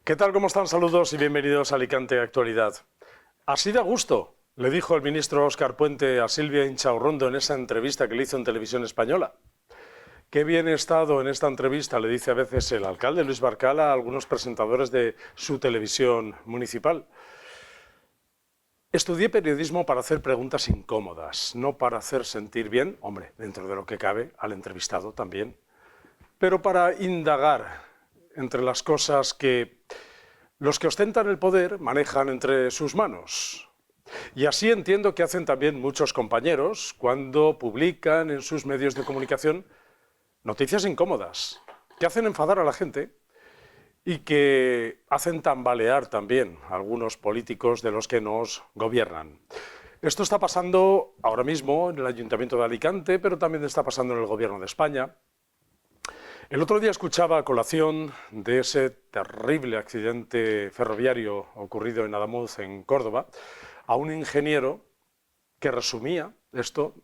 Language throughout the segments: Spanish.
¿Qué tal? ¿Cómo están? Saludos y bienvenidos a Alicante Actualidad. Así de a gusto, le dijo el ministro Óscar Puente a Silvia Inchaurrondo en esa entrevista que le hizo en Televisión Española. Qué bien he estado en esta entrevista, le dice a veces el alcalde Luis Barcala a algunos presentadores de su televisión municipal. Estudié periodismo para hacer preguntas incómodas, no para hacer sentir bien, hombre, dentro de lo que cabe, al entrevistado también, pero para indagar entre las cosas que los que ostentan el poder manejan entre sus manos. Y así entiendo que hacen también muchos compañeros cuando publican en sus medios de comunicación noticias incómodas, que hacen enfadar a la gente y que hacen tambalear también a algunos políticos de los que nos gobiernan. Esto está pasando ahora mismo en el Ayuntamiento de Alicante, pero también está pasando en el Gobierno de España. El otro día escuchaba a colación de ese terrible accidente ferroviario ocurrido en Adamuz, en Córdoba, a un ingeniero que resumía esto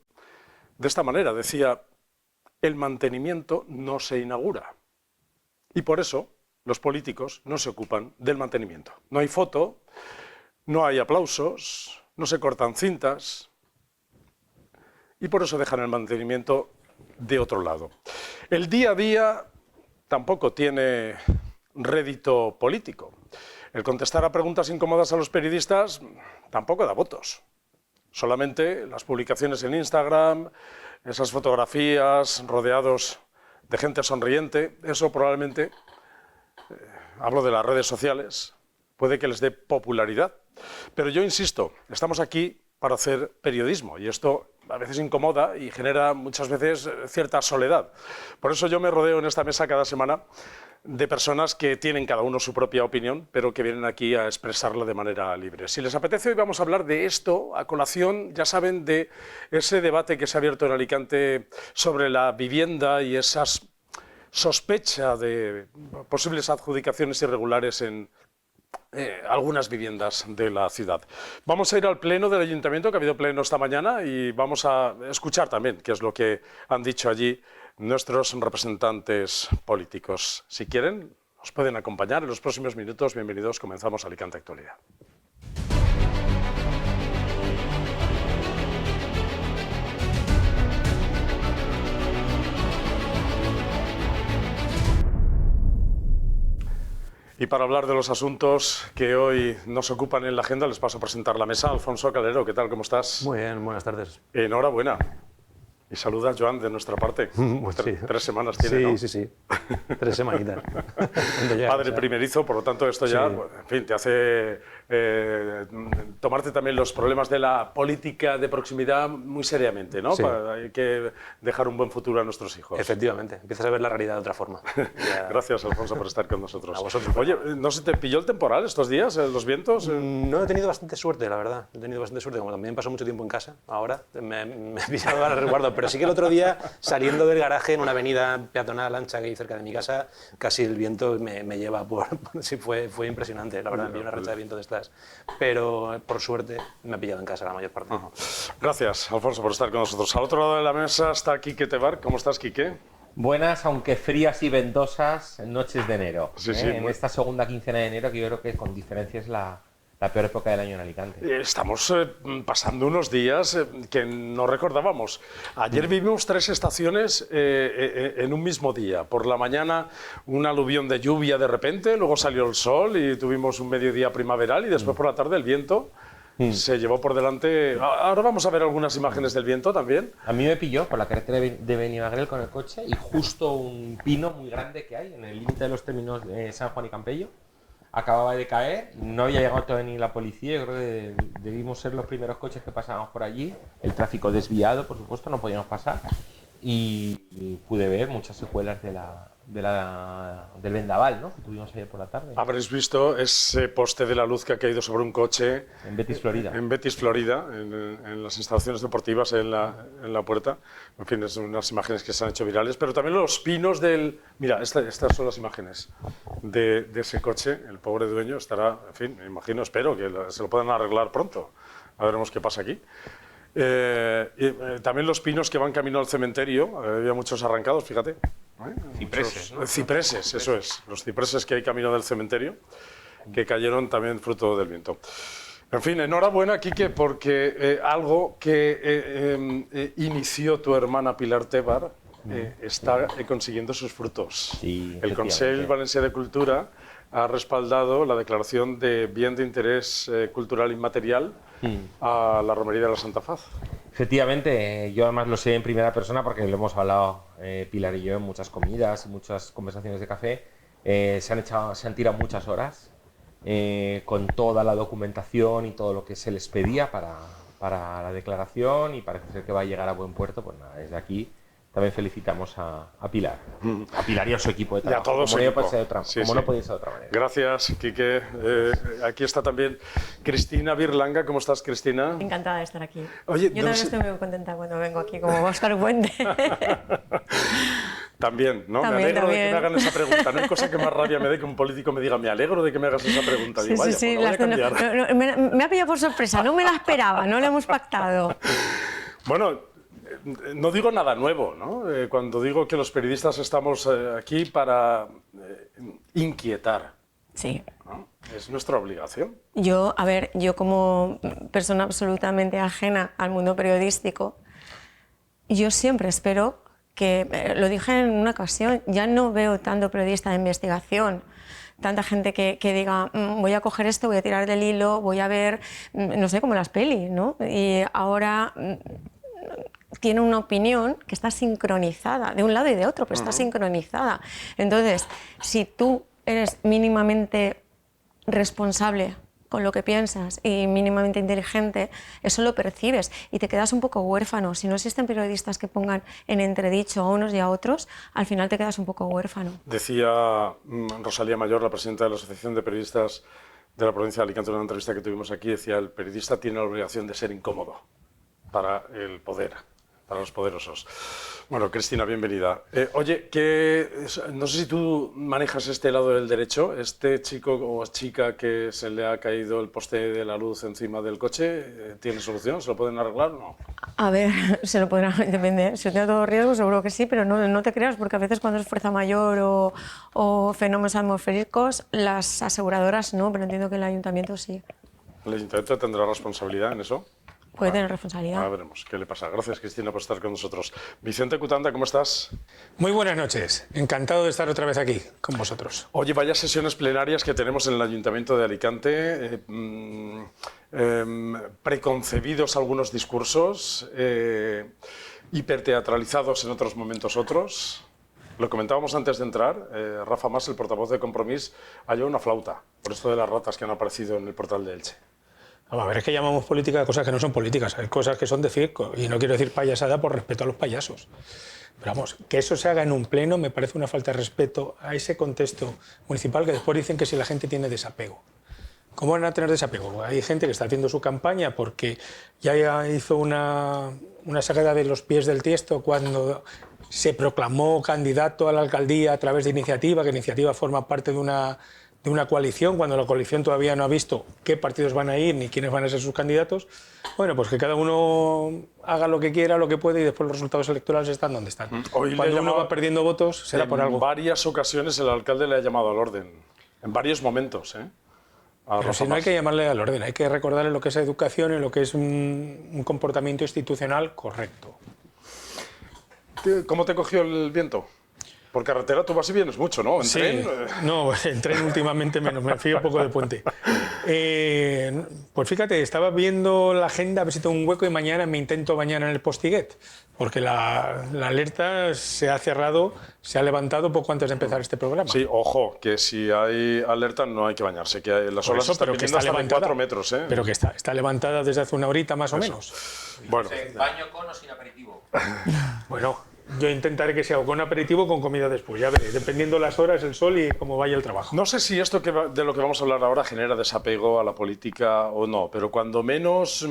de esta manera. Decía, el mantenimiento no se inaugura y por eso los políticos no se ocupan del mantenimiento. No hay foto, no hay aplausos, no se cortan cintas y por eso dejan el mantenimiento de otro lado. El día a día tampoco tiene rédito político. El contestar a preguntas incómodas a los periodistas tampoco da votos. Solamente las publicaciones en Instagram, esas fotografías rodeados de gente sonriente, eso probablemente, hablo de las redes sociales, puede que les dé popularidad. Pero yo insisto, estamos aquí para hacer periodismo y esto a veces incomoda y genera muchas veces cierta soledad. Por eso yo me rodeo en esta mesa cada semana de personas que tienen cada uno su propia opinión, pero que vienen aquí a expresarla de manera libre. Si les apetece, hoy vamos a hablar de esto, a colación, ya saben, de ese debate que se ha abierto en Alicante sobre la vivienda y esas sospecha de posibles adjudicaciones irregulares en algunas viviendas de la ciudad. Vamos a ir al pleno del Ayuntamiento, que ha habido pleno esta mañana, y vamos a escuchar también qué es lo que han dicho allí nuestros representantes políticos. Si quieren, nos pueden acompañar en los próximos minutos. Bienvenidos, comenzamos Alicante Actualidad. Y para hablar de los asuntos que hoy nos ocupan en la agenda, les paso a presentar la mesa. Alfonso Calero, ¿qué tal? ¿Cómo estás? Muy bien, buenas tardes. Enhorabuena. Y saluda a Joan de nuestra parte. Sí. 3 semanas tiene, sí, ¿no? Sí. 3 semanitas. Padre primerizo, por lo tanto, esto ya, sí. En fin, te hace tomarte también los problemas de la política de proximidad muy seriamente, ¿no? Sí. Hay que dejar un buen futuro a nuestros hijos. Efectivamente, empiezas a ver la realidad de otra forma. Gracias, Alfonso, por estar con nosotros. A vosotros. Oye, ¿no se te pilló el temporal estos días, los vientos? No he tenido bastante suerte, la verdad. He tenido bastante suerte, como también paso mucho tiempo en casa, ahora me he pillado al resguardo. Pero sí que el otro día, saliendo del garaje en una avenida peatonal ancha que hay cerca de mi casa, casi el viento me lleva por... Sí, fue impresionante, la verdad, me pilló una racha de viento de estas. Pero, por suerte, me ha pillado en casa la mayor parte. Gracias, Alfonso, por estar con nosotros. Al otro lado de la mesa está Quique Tebar. ¿Cómo estás, Quique? Buenas, aunque frías y ventosas noches de enero. Sí, En esta segunda quincena de enero, que yo creo que con diferencia es la peor época del año en Alicante. Estamos pasando unos días que no recordábamos. Ayer vimos 3 estaciones en un mismo día. Por la mañana un aluvión de lluvia de repente, luego salió el sol y tuvimos un mediodía primaveral y después por la tarde el viento se llevó por delante. Ahora vamos a ver algunas imágenes del viento también. A mí me pilló por la carretera de Benimagrel con el coche y justo un pino muy grande que hay en el límite de los términos de San Juan y Campello acababa de caer, no había llegado todavía ni la policía. Yo creo que debimos ser los primeros coches que pasábamos por allí, el tráfico desviado, por supuesto, no podíamos pasar y pude ver muchas secuelas del vendaval, ¿no?, que tuvimos ayer por la tarde. Habréis visto ese poste de la luz que ha caído sobre un coche En Betis, Florida. En Betis, Florida, en las instalaciones deportivas en la puerta. En fin, son unas imágenes que se han hecho virales, pero también los pinos del... Mira, estas son las imágenes de ese coche. El pobre dueño estará, en fin, me imagino, espero que se lo puedan arreglar pronto. A veremos qué pasa aquí. También los pinos que van camino al cementerio, había muchos arrancados, fíjate. Cipreses, ¿no? Cipreses, eso es. Los cipreses que hay camino del cementerio, que cayeron también fruto del viento. En fin, enhorabuena, Quique, porque algo que inició tu hermana Pilar Tebar está consiguiendo sus frutos. Sí, el Consell Valencià de Cultura ha respaldado la declaración de bien de interés cultural inmaterial a la Romería de la Santa Faz. Efectivamente, yo además lo sé en primera persona porque lo hemos hablado Pilar y yo en muchas comidas y muchas conversaciones de café. Se han tirado muchas horas con toda la documentación y todo lo que se les pedía para la declaración, y parece ser que va a llegar a buen puerto. Pues nada, desde aquí también felicitamos a Pilar y a su equipo de trabajo. Y a todo su equipo. No podía ser de otra manera. Gracias, Quique. Aquí está también Cristina Birlanga. ¿Cómo estás, Cristina? Encantada de estar aquí. Oye, yo también estoy muy contenta cuando vengo aquí como Óscar Puente. También, ¿no? También, me alegro de que me hagan esa pregunta. No hay cosa que más rabia me dé que un político me diga, me alegro de que me hagas esa pregunta. Digo, vaya, sí, pues no voy a cambiar. me ha pillado por sorpresa, no me la esperaba, no lo hemos pactado. Bueno, no digo nada nuevo, ¿no? Cuando digo que los periodistas estamos aquí para inquietar. Sí. ¿No? Es nuestra obligación. Yo como persona absolutamente ajena al mundo periodístico, yo siempre espero que, lo dije en una ocasión, ya no veo tanto periodista de investigación, tanta gente que diga, voy a coger esto, voy a tirar del hilo, voy a ver, no sé, como las pelis, ¿no? Y ahora tiene una opinión que está sincronizada, de un lado y de otro, pero está sincronizada. Entonces, si tú eres mínimamente responsable con lo que piensas y mínimamente inteligente, eso lo percibes y te quedas un poco huérfano. Si no existen periodistas que pongan en entredicho a unos y a otros, al final te quedas un poco huérfano. Decía Rosalía Mayor, la presidenta de la Asociación de Periodistas de la provincia de Alicante, en una entrevista que tuvimos aquí, decía, el periodista tiene la obligación de ser incómodo para el poder, para los poderosos. Bueno, Cristina, bienvenida. Oye, no sé si tú manejas este lado del derecho, este chico o chica que se le ha caído el poste de la luz encima del coche, ¿tiene solución? ¿Se lo pueden arreglar o no? A ver, se lo podrá, depende. Si tiene todo riesgo, seguro que sí, pero no te creas, porque a veces cuando es fuerza mayor o fenómenos atmosféricos, las aseguradoras no, pero entiendo que el ayuntamiento sí. ¿El ayuntamiento tendrá responsabilidad en eso? Puede tener responsabilidad. Ahora veremos qué le pasa. Gracias, Cristina, por estar con nosotros. Vicente Cutanda, ¿cómo estás? Muy buenas noches. Encantado de estar otra vez aquí con vosotros. Oye, vaya sesiones plenarias que tenemos en el Ayuntamiento de Alicante. Preconcebidos algunos discursos, hiperteatralizados en otros momentos otros. Lo comentábamos antes de entrar. Rafa Mas, el portavoz de Compromís, ha llevado una flauta por esto de las ratas que han aparecido en el portal de Elche. A ver, es que llamamos política a cosas que no son políticas, hay cosas que son de circo, y no quiero decir payasada por respeto a los payasos. Pero vamos, que eso se haga en un pleno me parece una falta de respeto a ese contexto municipal, que después dicen que si la gente tiene desapego. ¿Cómo van a tener desapego? Hay gente que está haciendo su campaña porque ya hizo una sagrada de los pies del tiesto cuando se proclamó candidato a la alcaldía a través de Iniciativa, que Iniciativa forma parte de una coalición, cuando la coalición todavía no ha visto qué partidos van a ir ni quiénes van a ser sus candidatos. Bueno, pues que cada uno haga lo que quiera, lo que puede, y después los resultados electorales están donde están. Cuando uno va perdiendo votos, será por algo. En varias ocasiones el alcalde le ha llamado al orden, en varios momentos, ¿eh? Pero si no hay que llamarle al orden, hay que recordarle lo que es educación y lo que es un comportamiento institucional correcto. ¿Cómo te cogió el viento? Por carretera tú vas y vienes mucho, ¿no? ¿En tren? No, en tren últimamente menos, me fío un poco de puente. Pues fíjate, estaba viendo la agenda, a ver si tengo un hueco, y mañana me intento bañar en el Postiguet, porque la alerta se ha cerrado, se ha levantado poco antes de empezar este programa. Sí, ojo, que si hay alerta no hay que bañarse, que las olas están viniendo hasta de 4 metros. ¿eh? Pero que está levantada desde hace una horita más o menos. Bueno. ¿Baño con o sin aperitivo? Bueno, yo intentaré que sea con aperitivo o con comida después, ya veré, dependiendo las horas, el sol y cómo vaya el trabajo. No sé si esto de lo que vamos a hablar ahora genera desapego a la política o no, pero cuando menos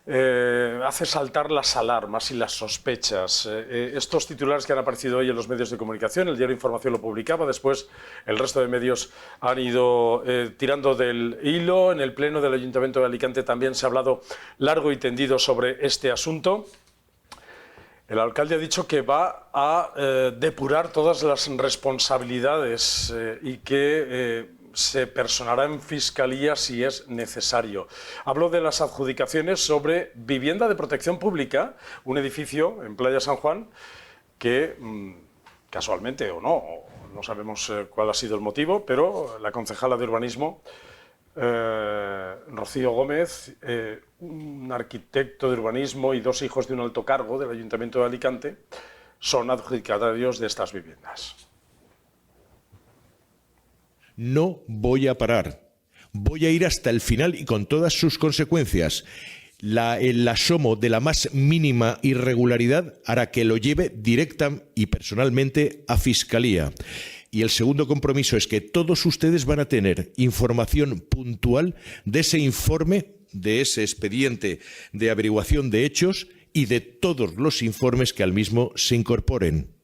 hace saltar las alarmas y las sospechas. Estos titulares que han aparecido hoy en los medios de comunicación, el diario Información lo publicaba, después el resto de medios han ido tirando del hilo. En el pleno del Ayuntamiento de Alicante también se ha hablado largo y tendido sobre este asunto. El alcalde ha dicho que va a depurar todas las responsabilidades y que se personará en Fiscalía si es necesario. Hablo de las adjudicaciones sobre vivienda de protección pública, un edificio en Playa San Juan que, casualmente o no sabemos cuál ha sido el motivo, pero la concejala de urbanismo, Rocío Gómez, un arquitecto de urbanismo y 2 hijos de un alto cargo del Ayuntamiento de Alicante, son adjudicatarios de estas viviendas. No voy a parar. Voy a ir hasta el final y con todas sus consecuencias. El asomo de la más mínima irregularidad hará que lo lleve directa y personalmente a Fiscalía. Y el segundo compromiso es que todos ustedes van a tener información puntual de ese informe, de ese expediente de averiguación de hechos y de todos los informes que al mismo se incorporen.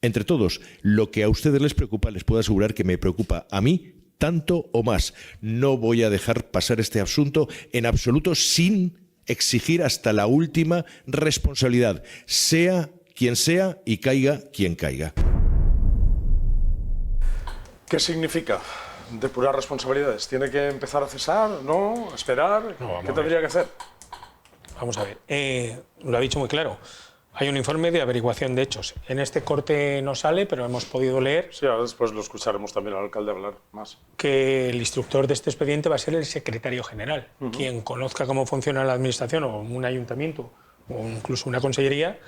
Entre todos, lo que a ustedes les preocupa, les puedo asegurar que me preocupa a mí tanto o más. No voy a dejar pasar este asunto en absoluto sin exigir hasta la última responsabilidad, sea quien sea y caiga quien caiga. ¿Qué significa depurar responsabilidades? ¿Tiene que empezar a cesar? ¿No? ¿Esperar? No, ¿Qué tendría que hacer? Vamos a ver, lo ha dicho muy claro. Hay un informe de averiguación de hechos. En este corte no sale, pero hemos podido leer Sí, ahora después lo escucharemos también al alcalde hablar más. que el instructor de este expediente va a ser el secretario general. Quien conozca cómo funciona la administración o un ayuntamiento o incluso una consellería,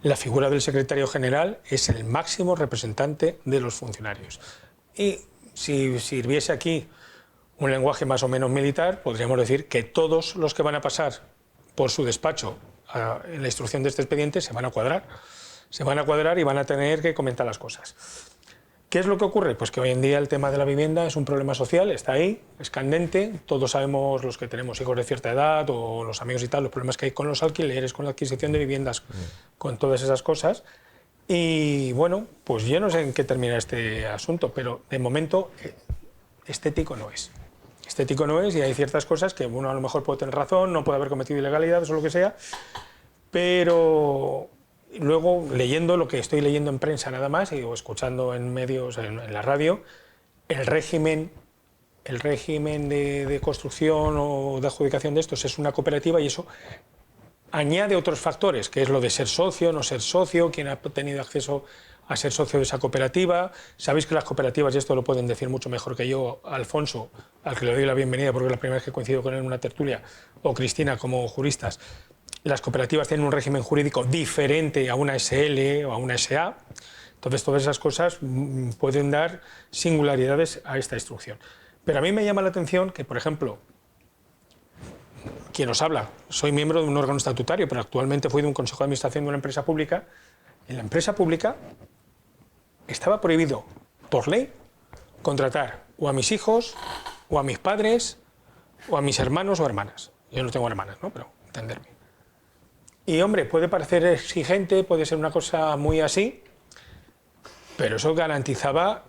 la figura del secretario general es el máximo representante de los funcionarios. Y si sirviese aquí un lenguaje más o menos militar, podríamos decir que todos los que van a pasar por su despacho en la instrucción de este expediente se van a cuadrar. Se van a cuadrar y van a tener que comentar las cosas. ¿Qué es lo que ocurre? Pues que hoy en día el tema de la vivienda es un problema social, está ahí, es candente. Todos sabemos, los que tenemos hijos de cierta edad o los amigos y tal, los problemas que hay con los alquileres, con la adquisición de viviendas, con todas esas cosas. Y bueno, pues yo no sé en qué termina este asunto, pero de momento estético no es. Estético no es y hay ciertas cosas que uno a lo mejor puede tener razón, no puede haber cometido ilegalidades o lo que sea, pero luego leyendo lo que estoy leyendo en prensa nada más o escuchando en medios, en la radio, el régimen de construcción o de adjudicación de estos es una cooperativa y eso añade otros factores, que es lo de ser socio, no ser socio, quién ha tenido acceso a ser socio de esa cooperativa. Sabéis que las cooperativas, y esto lo pueden decir mucho mejor que yo, Alfonso, al que le doy la bienvenida porque es la primera vez que coincido con él en una tertulia, o Cristina como juristas, las cooperativas tienen un régimen jurídico diferente a una SL o a una SA. Entonces todas esas cosas pueden dar singularidades a esta instrucción. Pero a mí me llama la atención que, por ejemplo, quien os habla, soy miembro de un órgano estatutario, pero actualmente fui de un consejo de administración de una empresa pública. En la empresa pública estaba prohibido, por ley, contratar o a mis hijos, o a mis padres, o a mis hermanos o hermanas. Yo no tengo hermanas, ¿no? Pero entenderme. Y, hombre, puede parecer exigente, puede ser una cosa muy así, pero eso garantizaba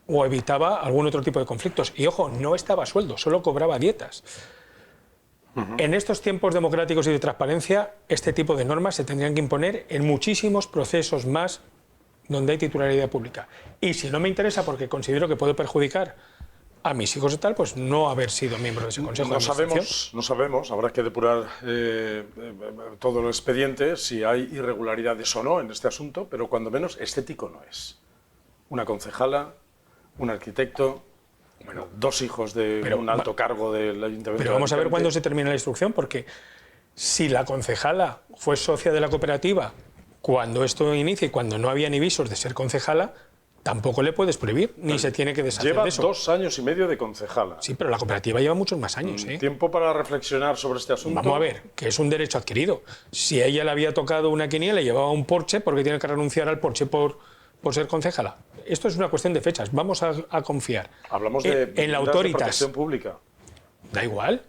o evitaba algún otro tipo de conflictos. Y, ojo, no estaba a sueldo, solo cobraba dietas. En estos tiempos democráticos y de transparencia, este tipo de normas se tendrían que imponer en muchísimos procesos más donde hay titularidad pública. Y si no me interesa porque considero que puede perjudicar a mis hijos y tal, pues no haber sido miembro de ese consejo de administración. No sabemos, habrá que depurar todo el expediente, si hay irregularidades o no en este asunto, pero cuando menos estético no es. Una concejala, un arquitecto, bueno, 2 hijos de un alto cargo del Ayuntamiento. Pero vamos a ver cuándo se termina la instrucción, porque si la concejala fue socia de la cooperativa cuando esto inicia y cuando no había ni visos de ser concejala, tampoco le puedes prohibir, ni se tiene que deshacer de eso. Lleva 2 años y medio de concejala. Sí, pero la cooperativa lleva muchos más años. ¿Tiempo para reflexionar sobre este asunto? Vamos a ver, que es un derecho adquirido. Si a ella le había tocado una quiniela y llevaba un Porsche, ¿por qué tiene que renunciar al Porsche por ser concejala? Esto es una cuestión de fechas. Vamos a confiar. Hablamos de en la Autoritas. De protección pública. Da igual.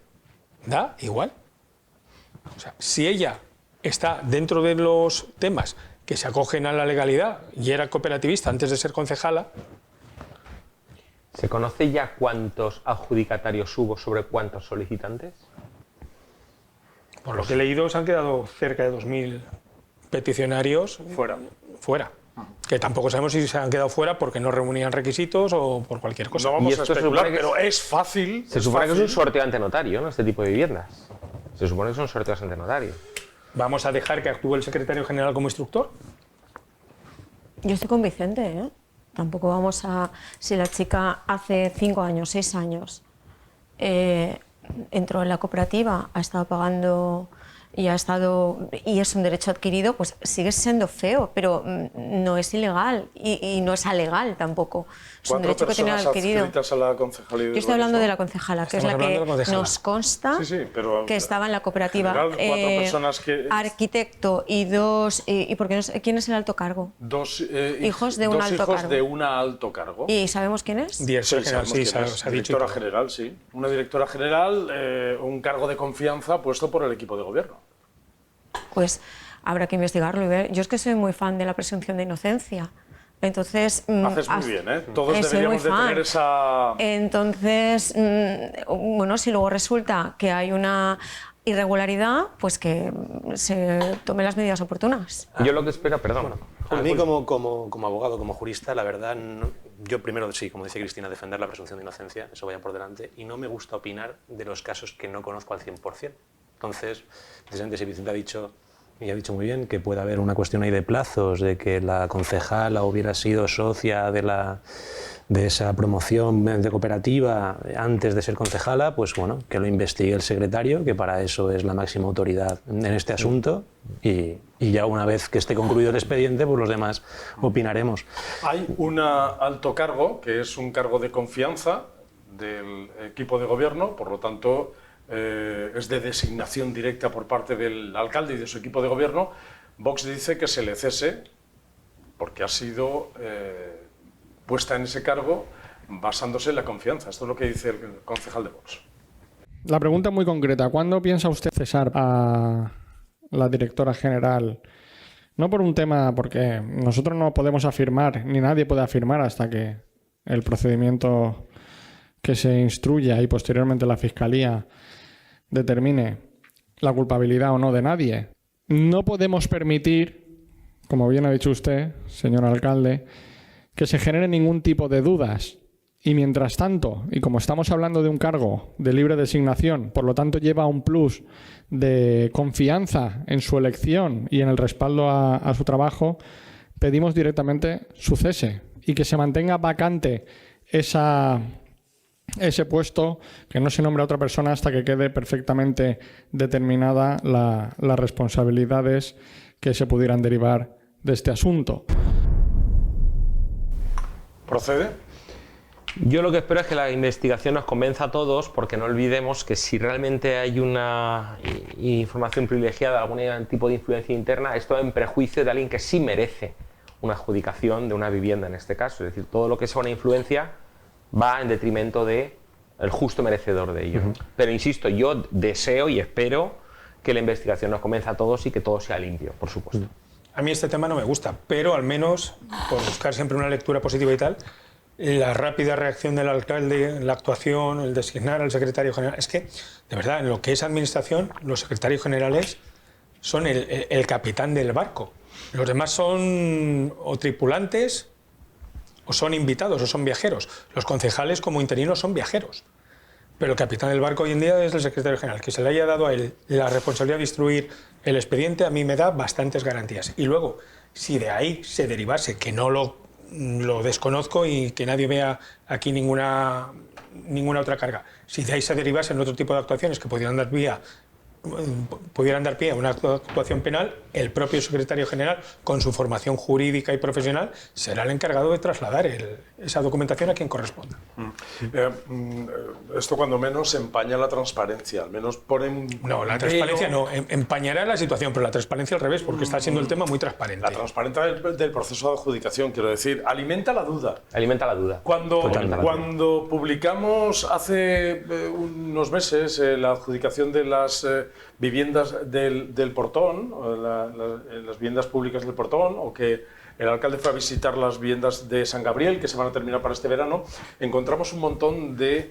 O sea, si ella está dentro de los temas que se acogen a la legalidad y era cooperativista antes de ser concejala. ¿Se conoce ya cuántos adjudicatarios hubo sobre cuántos solicitantes? Por lo que he leído, se han quedado cerca de 2.000 peticionarios fuera. Que tampoco sabemos si se han quedado fuera porque no reunían requisitos o por cualquier cosa. No vamos a esto se especular, supone que pero es fácil. Se supone que es un sorteo ante notario, ¿no? Este tipo de viviendas. Se supone que son sorteos ante notario. ¿Vamos a dejar que actúe el secretario general como instructor? Yo estoy con Vicente, ¿eh? Tampoco vamos a... Si la chica hace 5 años, 6 años, entró en la cooperativa, ha estado pagando y es un derecho adquirido, pues sigue siendo feo, pero no es ilegal y no es alegal tampoco. Es un derecho que tiene adquirido. Adscritas a la concejalía de Yo estoy hablando urbanismo. de la concejala, que es Estamos la hablando de que la concejala. nos consta pero que estaba en la cooperativa. en general, 4 personas que... Arquitecto y 2... ¿Y por qué no sé, quién es el alto cargo? Dos hijos de un alto cargo. de una alto cargo. ¿Y sabemos quién es? Director general, sabemos sí, quién es. se ha dicho. Directora general, sí. Una directora general, un cargo de confianza puesto por el equipo de gobierno. Pues habrá que investigarlo y ver. Yo es que soy muy fan de la presunción de inocencia. Entonces... Haces muy bien, ¿eh? Todos soy deberíamos muy de fan. tener esa... Entonces, bueno, si luego resulta que hay una irregularidad, pues que se tomen las medidas oportunas. Yo lo que espero, perdón. A mí como abogado, como jurista, la verdad, yo primero sí, como dice Cristina, defender la presunción de inocencia, eso vaya por delante, y no me gusta opinar de los casos que no conozco al 100%. Entonces, precisamente si Vicente ha dicho, y ha dicho muy bien, que puede haber una cuestión ahí de plazos, de que la concejala hubiera sido socia de esa promoción de cooperativa antes de ser concejala, pues bueno, que lo investigue el secretario, que para eso es la máxima autoridad en este asunto, y ya una vez que esté concluido el expediente, pues los demás opinaremos. Hay un alto cargo, que es un cargo de confianza del equipo de gobierno, por lo tanto es de designación directa por parte del alcalde y de su equipo de gobierno. Vox dice que se le cese porque ha sido puesta en ese cargo basándose en la confianza. Esto es lo que dice el concejal de Vox. La pregunta es muy concreta. ¿Cuándo piensa usted cesar a la directora general? No por un tema, porque nosotros no podemos afirmar, ni nadie puede afirmar hasta que el procedimiento que se instruya y posteriormente la Fiscalía determine la culpabilidad o no de nadie. No podemos permitir, como bien ha dicho usted, señor alcalde, que se genere ningún tipo de dudas. Y mientras tanto, y como estamos hablando de un cargo de libre designación, por lo tanto lleva un plus de confianza en su elección y en el respaldo a su trabajo, pedimos directamente su cese y que se mantenga vacante ese puesto, que no se nombre a otra persona hasta que quede perfectamente determinada las responsabilidades que se pudieran derivar de este asunto. ¿Procede? Yo lo que espero es que la investigación nos convenza a todos, porque no olvidemos que si realmente hay una información privilegiada, algún tipo de influencia interna, esto va en prejuicio de alguien que sí merece una adjudicación de una vivienda en este caso. Es decir, todo lo que sea una influencia va en detrimento del justo merecedor de ello. Pero insisto, yo deseo y espero que la investigación nos convenza a todos y que todo sea limpio, por supuesto. A mí este tema no me gusta, pero al menos, por buscar siempre una lectura positiva y tal, la rápida reacción del alcalde, la actuación, el designar al secretario general... Es que, de verdad, en lo que es administración, los secretarios generales son el capitán del barco. Los demás son o tripulantes, o son invitados, o son viajeros. Los concejales, como interinos, son viajeros. Pero el capitán del barco hoy en día es el secretario general. Que se le haya dado a él la responsabilidad de instruir el expediente, a mí me da bastantes garantías. Y luego, si de ahí se derivase, que no lo desconozco y que nadie vea aquí ninguna otra carga, si de ahí se derivasen otro tipo de actuaciones que pudieran dar pie a una actuación penal, el propio secretario general, con su formación jurídica y profesional, será el encargado de trasladar esa documentación a quien corresponda. Esto cuando menos empaña la transparencia, al menos ponen... No, la transparencia no, empañará la situación, pero la transparencia al revés, porque está siendo el tema muy transparente. La transparencia del proceso de adjudicación, quiero decir, alimenta la duda. Alimenta la duda. Cuando publicamos hace unos meses la adjudicación de las viviendas del Portón, las viviendas públicas del Portón, o que el alcalde fue a visitar las viviendas de San Gabriel, que se van a terminar para este verano, encontramos un montón de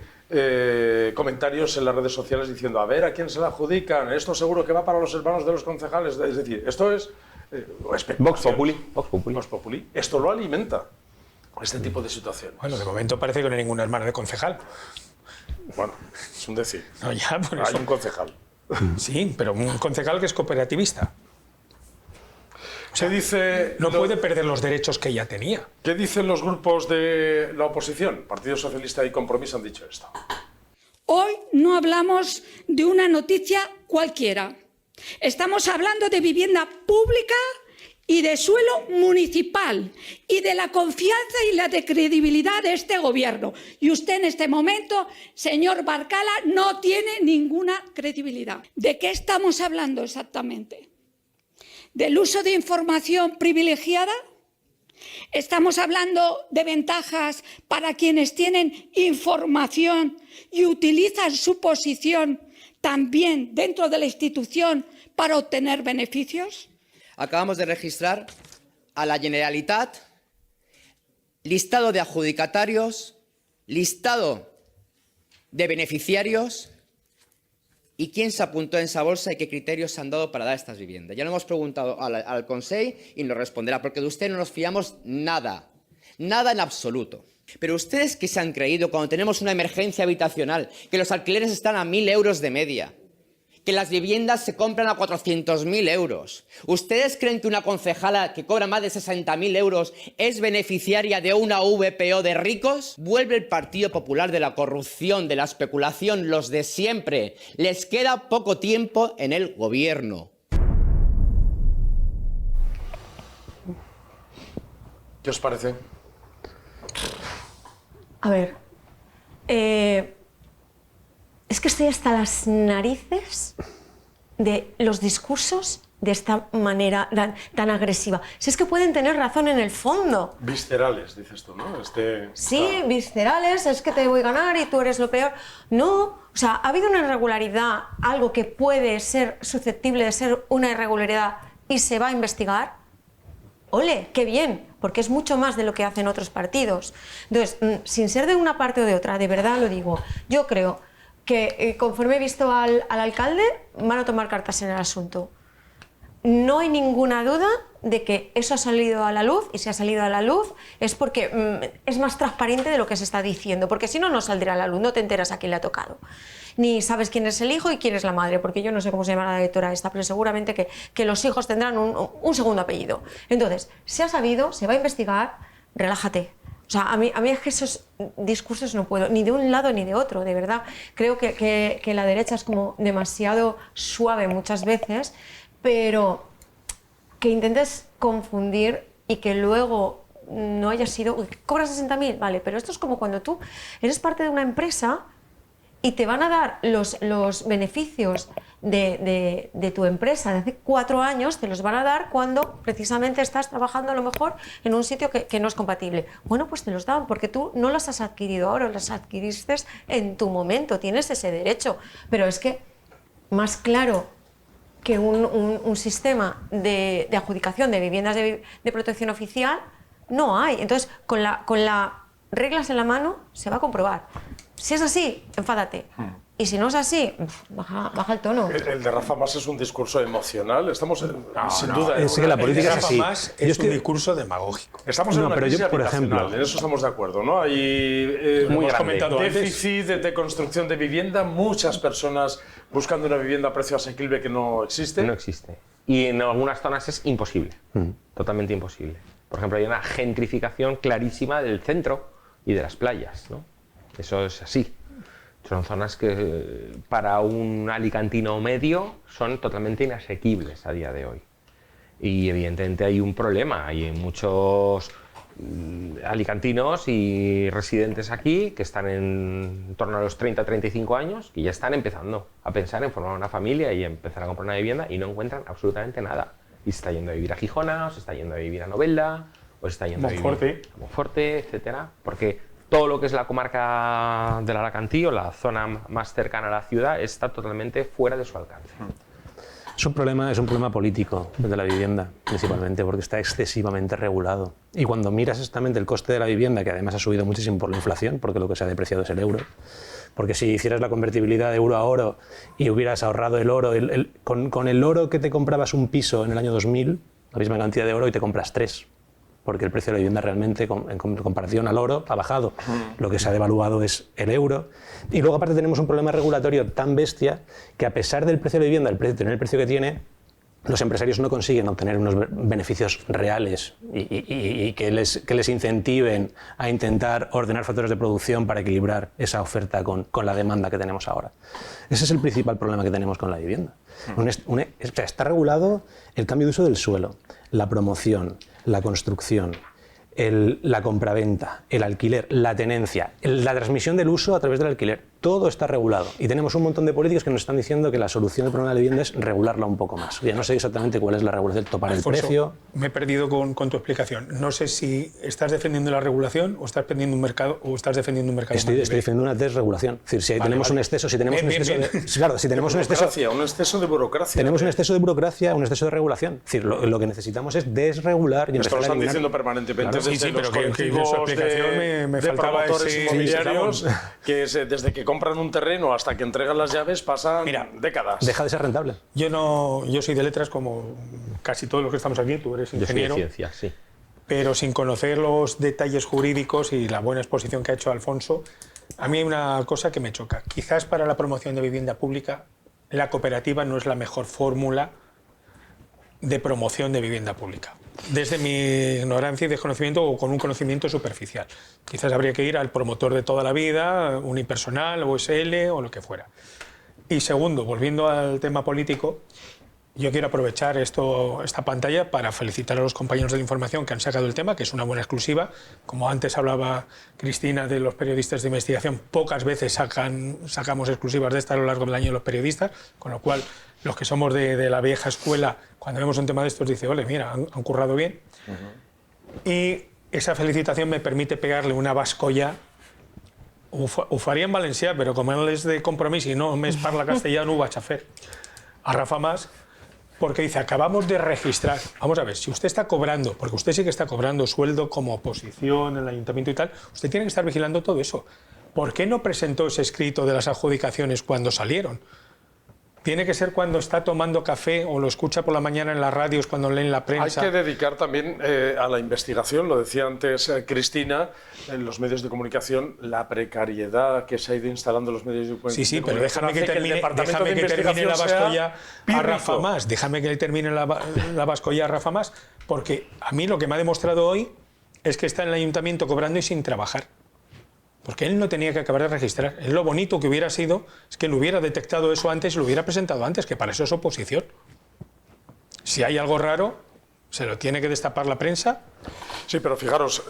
comentarios en las redes sociales diciendo, a ver, ¿a quién se la adjudican? Esto seguro que va para los hermanos de los concejales. Es decir, esto es Vox Populi. Vox Populi. Vox Populi. Esto lo alimenta, este tipo de situaciones. Bueno, de momento parece que no hay ninguna hermana de concejal. Bueno, es un decir. No, ya, por Hay eso. un concejal. Sí, pero un concejal que es cooperativista. O sea, dice, no puede perder los derechos que ya tenía. ¿Qué dicen los grupos de la oposición? Partido Socialista y Compromís han dicho esto. Hoy no hablamos de una noticia cualquiera. Estamos hablando de vivienda pública y de suelo municipal y de la confianza y la de credibilidad de este gobierno. Y usted en este momento, señor Barcala, no tiene ninguna credibilidad. ¿De qué estamos hablando exactamente? ¿Del uso de información privilegiada? ¿Estamos hablando de ventajas para quienes tienen información y utilizan su posición también dentro de la institución para obtener beneficios? Acabamos de registrar a la Generalitat, listado de adjudicatarios, listado de beneficiarios y quién se apuntó en esa bolsa y qué criterios se han dado para dar estas viviendas. Ya lo hemos preguntado al Consell y nos responderá, porque de usted no nos fiamos nada, nada en absoluto. Pero ustedes, ¿qué se han creído cuando tenemos una emergencia habitacional, que los alquileres están a 1.000 euros de media, que las viviendas se compran a 400.000 euros? ¿Ustedes creen que una concejala que cobra más de 60.000 euros es beneficiaria de una VPO de ricos? Vuelve el Partido Popular de la corrupción, de la especulación, los de siempre. Les queda poco tiempo en el gobierno. ¿Qué os parece? A ver, es que estoy hasta las narices de los discursos de esta manera tan agresiva. Si es que pueden tener razón en el fondo. Viscerales, dices tú, ¿no? Sí, viscerales, es que te voy a ganar y tú eres lo peor. No, o sea, ha habido una irregularidad, algo que puede ser susceptible de ser una irregularidad y se va a investigar. ¡Ole, qué bien! Porque es mucho más de lo que hacen otros partidos. Entonces, sin ser de una parte o de otra, de verdad lo digo, yo creo que conforme he visto al alcalde, van a tomar cartas en el asunto. No hay ninguna duda de que eso ha salido a la luz, y si ha salido a la luz es porque es más transparente de lo que se está diciendo, porque si no, no saldrá a la luz, no te enteras a quién le ha tocado. Ni sabes quién es el hijo y quién es la madre, porque yo no sé cómo se llama la directora esta, pero seguramente que los hijos tendrán un segundo apellido. Entonces, se ha sabido, se va a investigar, relájate. O sea, a mí es que esos discursos no puedo, ni de un lado ni de otro, de verdad. Creo que la derecha es como demasiado suave muchas veces, pero que intentes confundir y que luego no haya sido... ¿Cobras 60.000? Vale, pero esto es como cuando tú eres parte de una empresa y te van a dar los beneficios de tu empresa de hace 4 años, te los van a dar cuando precisamente estás trabajando a lo mejor en un sitio que no es compatible. Bueno, pues te los dan porque tú no los has adquirido ahora, los adquiriste en tu momento, tienes ese derecho. Pero es que más claro que un sistema de adjudicación de viviendas de protección oficial no hay. Entonces, con las reglas en la mano se va a comprobar. Si es así, enfádate. Y si no es así, baja el tono. El de Rafa Mas es un discurso emocional. Estamos, sin duda... Es que la política es así. Más es un discurso demagógico. Estamos en una pero crisis yo, por habitacional, ejemplo, en eso estamos de acuerdo, ¿no? Hay Hemos comentado déficit de construcción de vivienda, muchas personas buscando una vivienda a precio asequible que no existe. No existe. Y en algunas zonas es imposible, totalmente imposible. Por ejemplo, hay una gentrificación clarísima del centro y de las playas, ¿no? Eso es así. Son zonas que para un alicantino medio son totalmente inasequibles a día de hoy. Y evidentemente hay un problema. Hay muchos alicantinos y residentes aquí que están en torno a los 30-35 años y ya están empezando a pensar en formar una familia y empezar a comprar una vivienda y no encuentran absolutamente nada. Y se está yendo a vivir a Gijona, o se está yendo a vivir a Novelda, o se está yendo a vivir a Monforte, etcétera, porque todo lo que es la comarca del Alacantí o la zona más cercana a la ciudad está totalmente fuera de su alcance. Es un problema político el de la vivienda, principalmente, porque está excesivamente regulado. Y cuando miras exactamente el coste de la vivienda, que además ha subido muchísimo por la inflación, porque lo que se ha depreciado es el euro, porque si hicieras la convertibilidad de euro a oro y hubieras ahorrado el oro, con el oro que te comprabas un piso en el año 2000, la misma cantidad de oro y te compras 3. Porque el precio de la vivienda realmente, en comparación al oro, ha bajado. Lo que se ha devaluado es el euro. Y luego, aparte, tenemos un problema regulatorio tan bestia que, a pesar del precio de la vivienda, tener el precio que tiene, los empresarios no consiguen obtener unos beneficios reales y que les incentiven a intentar ordenar factores de producción para equilibrar esa oferta con la demanda que tenemos ahora. Ese es el principal problema que tenemos con la vivienda. Está regulado el cambio de uso del suelo, la promoción, la construcción, la compraventa, el alquiler, la tenencia, la transmisión del uso a través del alquiler. Todo está regulado. Y tenemos un montón de políticos que nos están diciendo que la solución del problema de la vivienda es regularla un poco más. Ya no sé exactamente cuál es la regulación, topar el precio. Me he perdido con tu explicación. No sé si estás defendiendo la regulación o estás defendiendo un mercado Estoy defendiendo una desregulación. Es decir, si tenemos un exceso, claro, si tenemos un exceso de burocracia. Tenemos un exceso de burocracia, un exceso de regulación. Es decir, lo que necesitamos es desregular y esto empezar lo a están eliminar. diciendo permanentemente Claro, desde los pero que en su explicación me faltaba promotores ese inmobiliarios que desde que compran un terreno hasta que entregan las llaves pasan décadas. Deja de ser rentable. Yo soy de letras como casi todos los que estamos aquí, tú eres ingeniero. Yo soy de ciencia, sí. Pero sin conocer los detalles jurídicos y la buena exposición que ha hecho Alfonso, a mí hay una cosa que me choca. Quizás para la promoción de vivienda pública la cooperativa no es la mejor fórmula de promoción de vivienda pública. Desde mi ignorancia y desconocimiento o con un conocimiento superficial. Quizás habría que ir al promotor de toda la vida, unipersonal, OSL o lo que fuera. Y segundo, volviendo al tema político, yo quiero aprovechar esta pantalla para felicitar a los compañeros de la información que han sacado el tema, que es una buena exclusiva. Como antes hablaba Cristina de los periodistas de investigación, pocas veces sacamos exclusivas de esta a lo largo del año los periodistas, con lo cual los que somos de la vieja escuela, cuando vemos un tema de estos, dice, ole, mira, han currado bien. Y esa felicitación me permite pegarle una bascolla. Ho faria en valencià, però com él es de Compromís y no me parla castellano, ho vaig a fer. A Rafa Mas, porque dice, acabamos de registrar. Vamos a ver, si usted está cobrando, porque usted sí que está cobrando sueldo como oposición en el ayuntamiento y tal, usted tiene que estar vigilando todo eso. ¿Por qué no presentó ese escrito de las adjudicaciones cuando salieron? Tiene que ser cuando está tomando café o lo escucha por la mañana en las radios, cuando lee en la prensa. Hay que dedicar también a la investigación, lo decía antes Cristina, en los medios de comunicación, la precariedad que se ha ido instalando en los medios de comunicación. Sí, pero déjame que termine la bascolla a Rafa Mas. Déjame que termine la bascolla a Rafa Mas, porque a mí lo que me ha demostrado hoy es que está en el ayuntamiento cobrando y sin trabajar. Porque él no tenía que acabar de registrar. Lo bonito que hubiera sido es que lo hubiera detectado eso antes y lo hubiera presentado antes, que para eso es oposición. Si hay algo raro, se lo tiene que destapar la prensa. Sí, pero fijaros,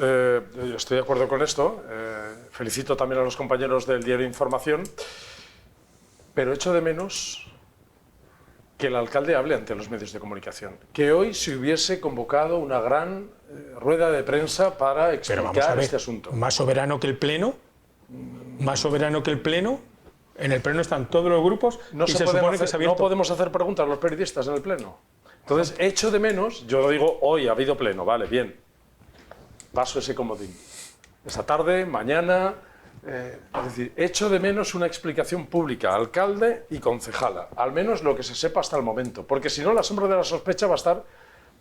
estoy de acuerdo con esto. Felicito también a los compañeros del diario Información, pero echo de menos que el alcalde hable ante los medios de comunicación. Que hoy se hubiese convocado una gran rueda de prensa para explicar este asunto. Más soberano que el Pleno, en el Pleno están todos los grupos y se supone que es abierto. No podemos hacer preguntas a los periodistas en el Pleno. Entonces, echo de menos, yo lo digo, hoy ha habido Pleno, vale, bien, paso ese comodín. Esta tarde, mañana, es decir, echo de menos una explicación pública, alcalde y concejala, al menos lo que se sepa hasta el momento, porque si no la sombra de la sospecha va a estar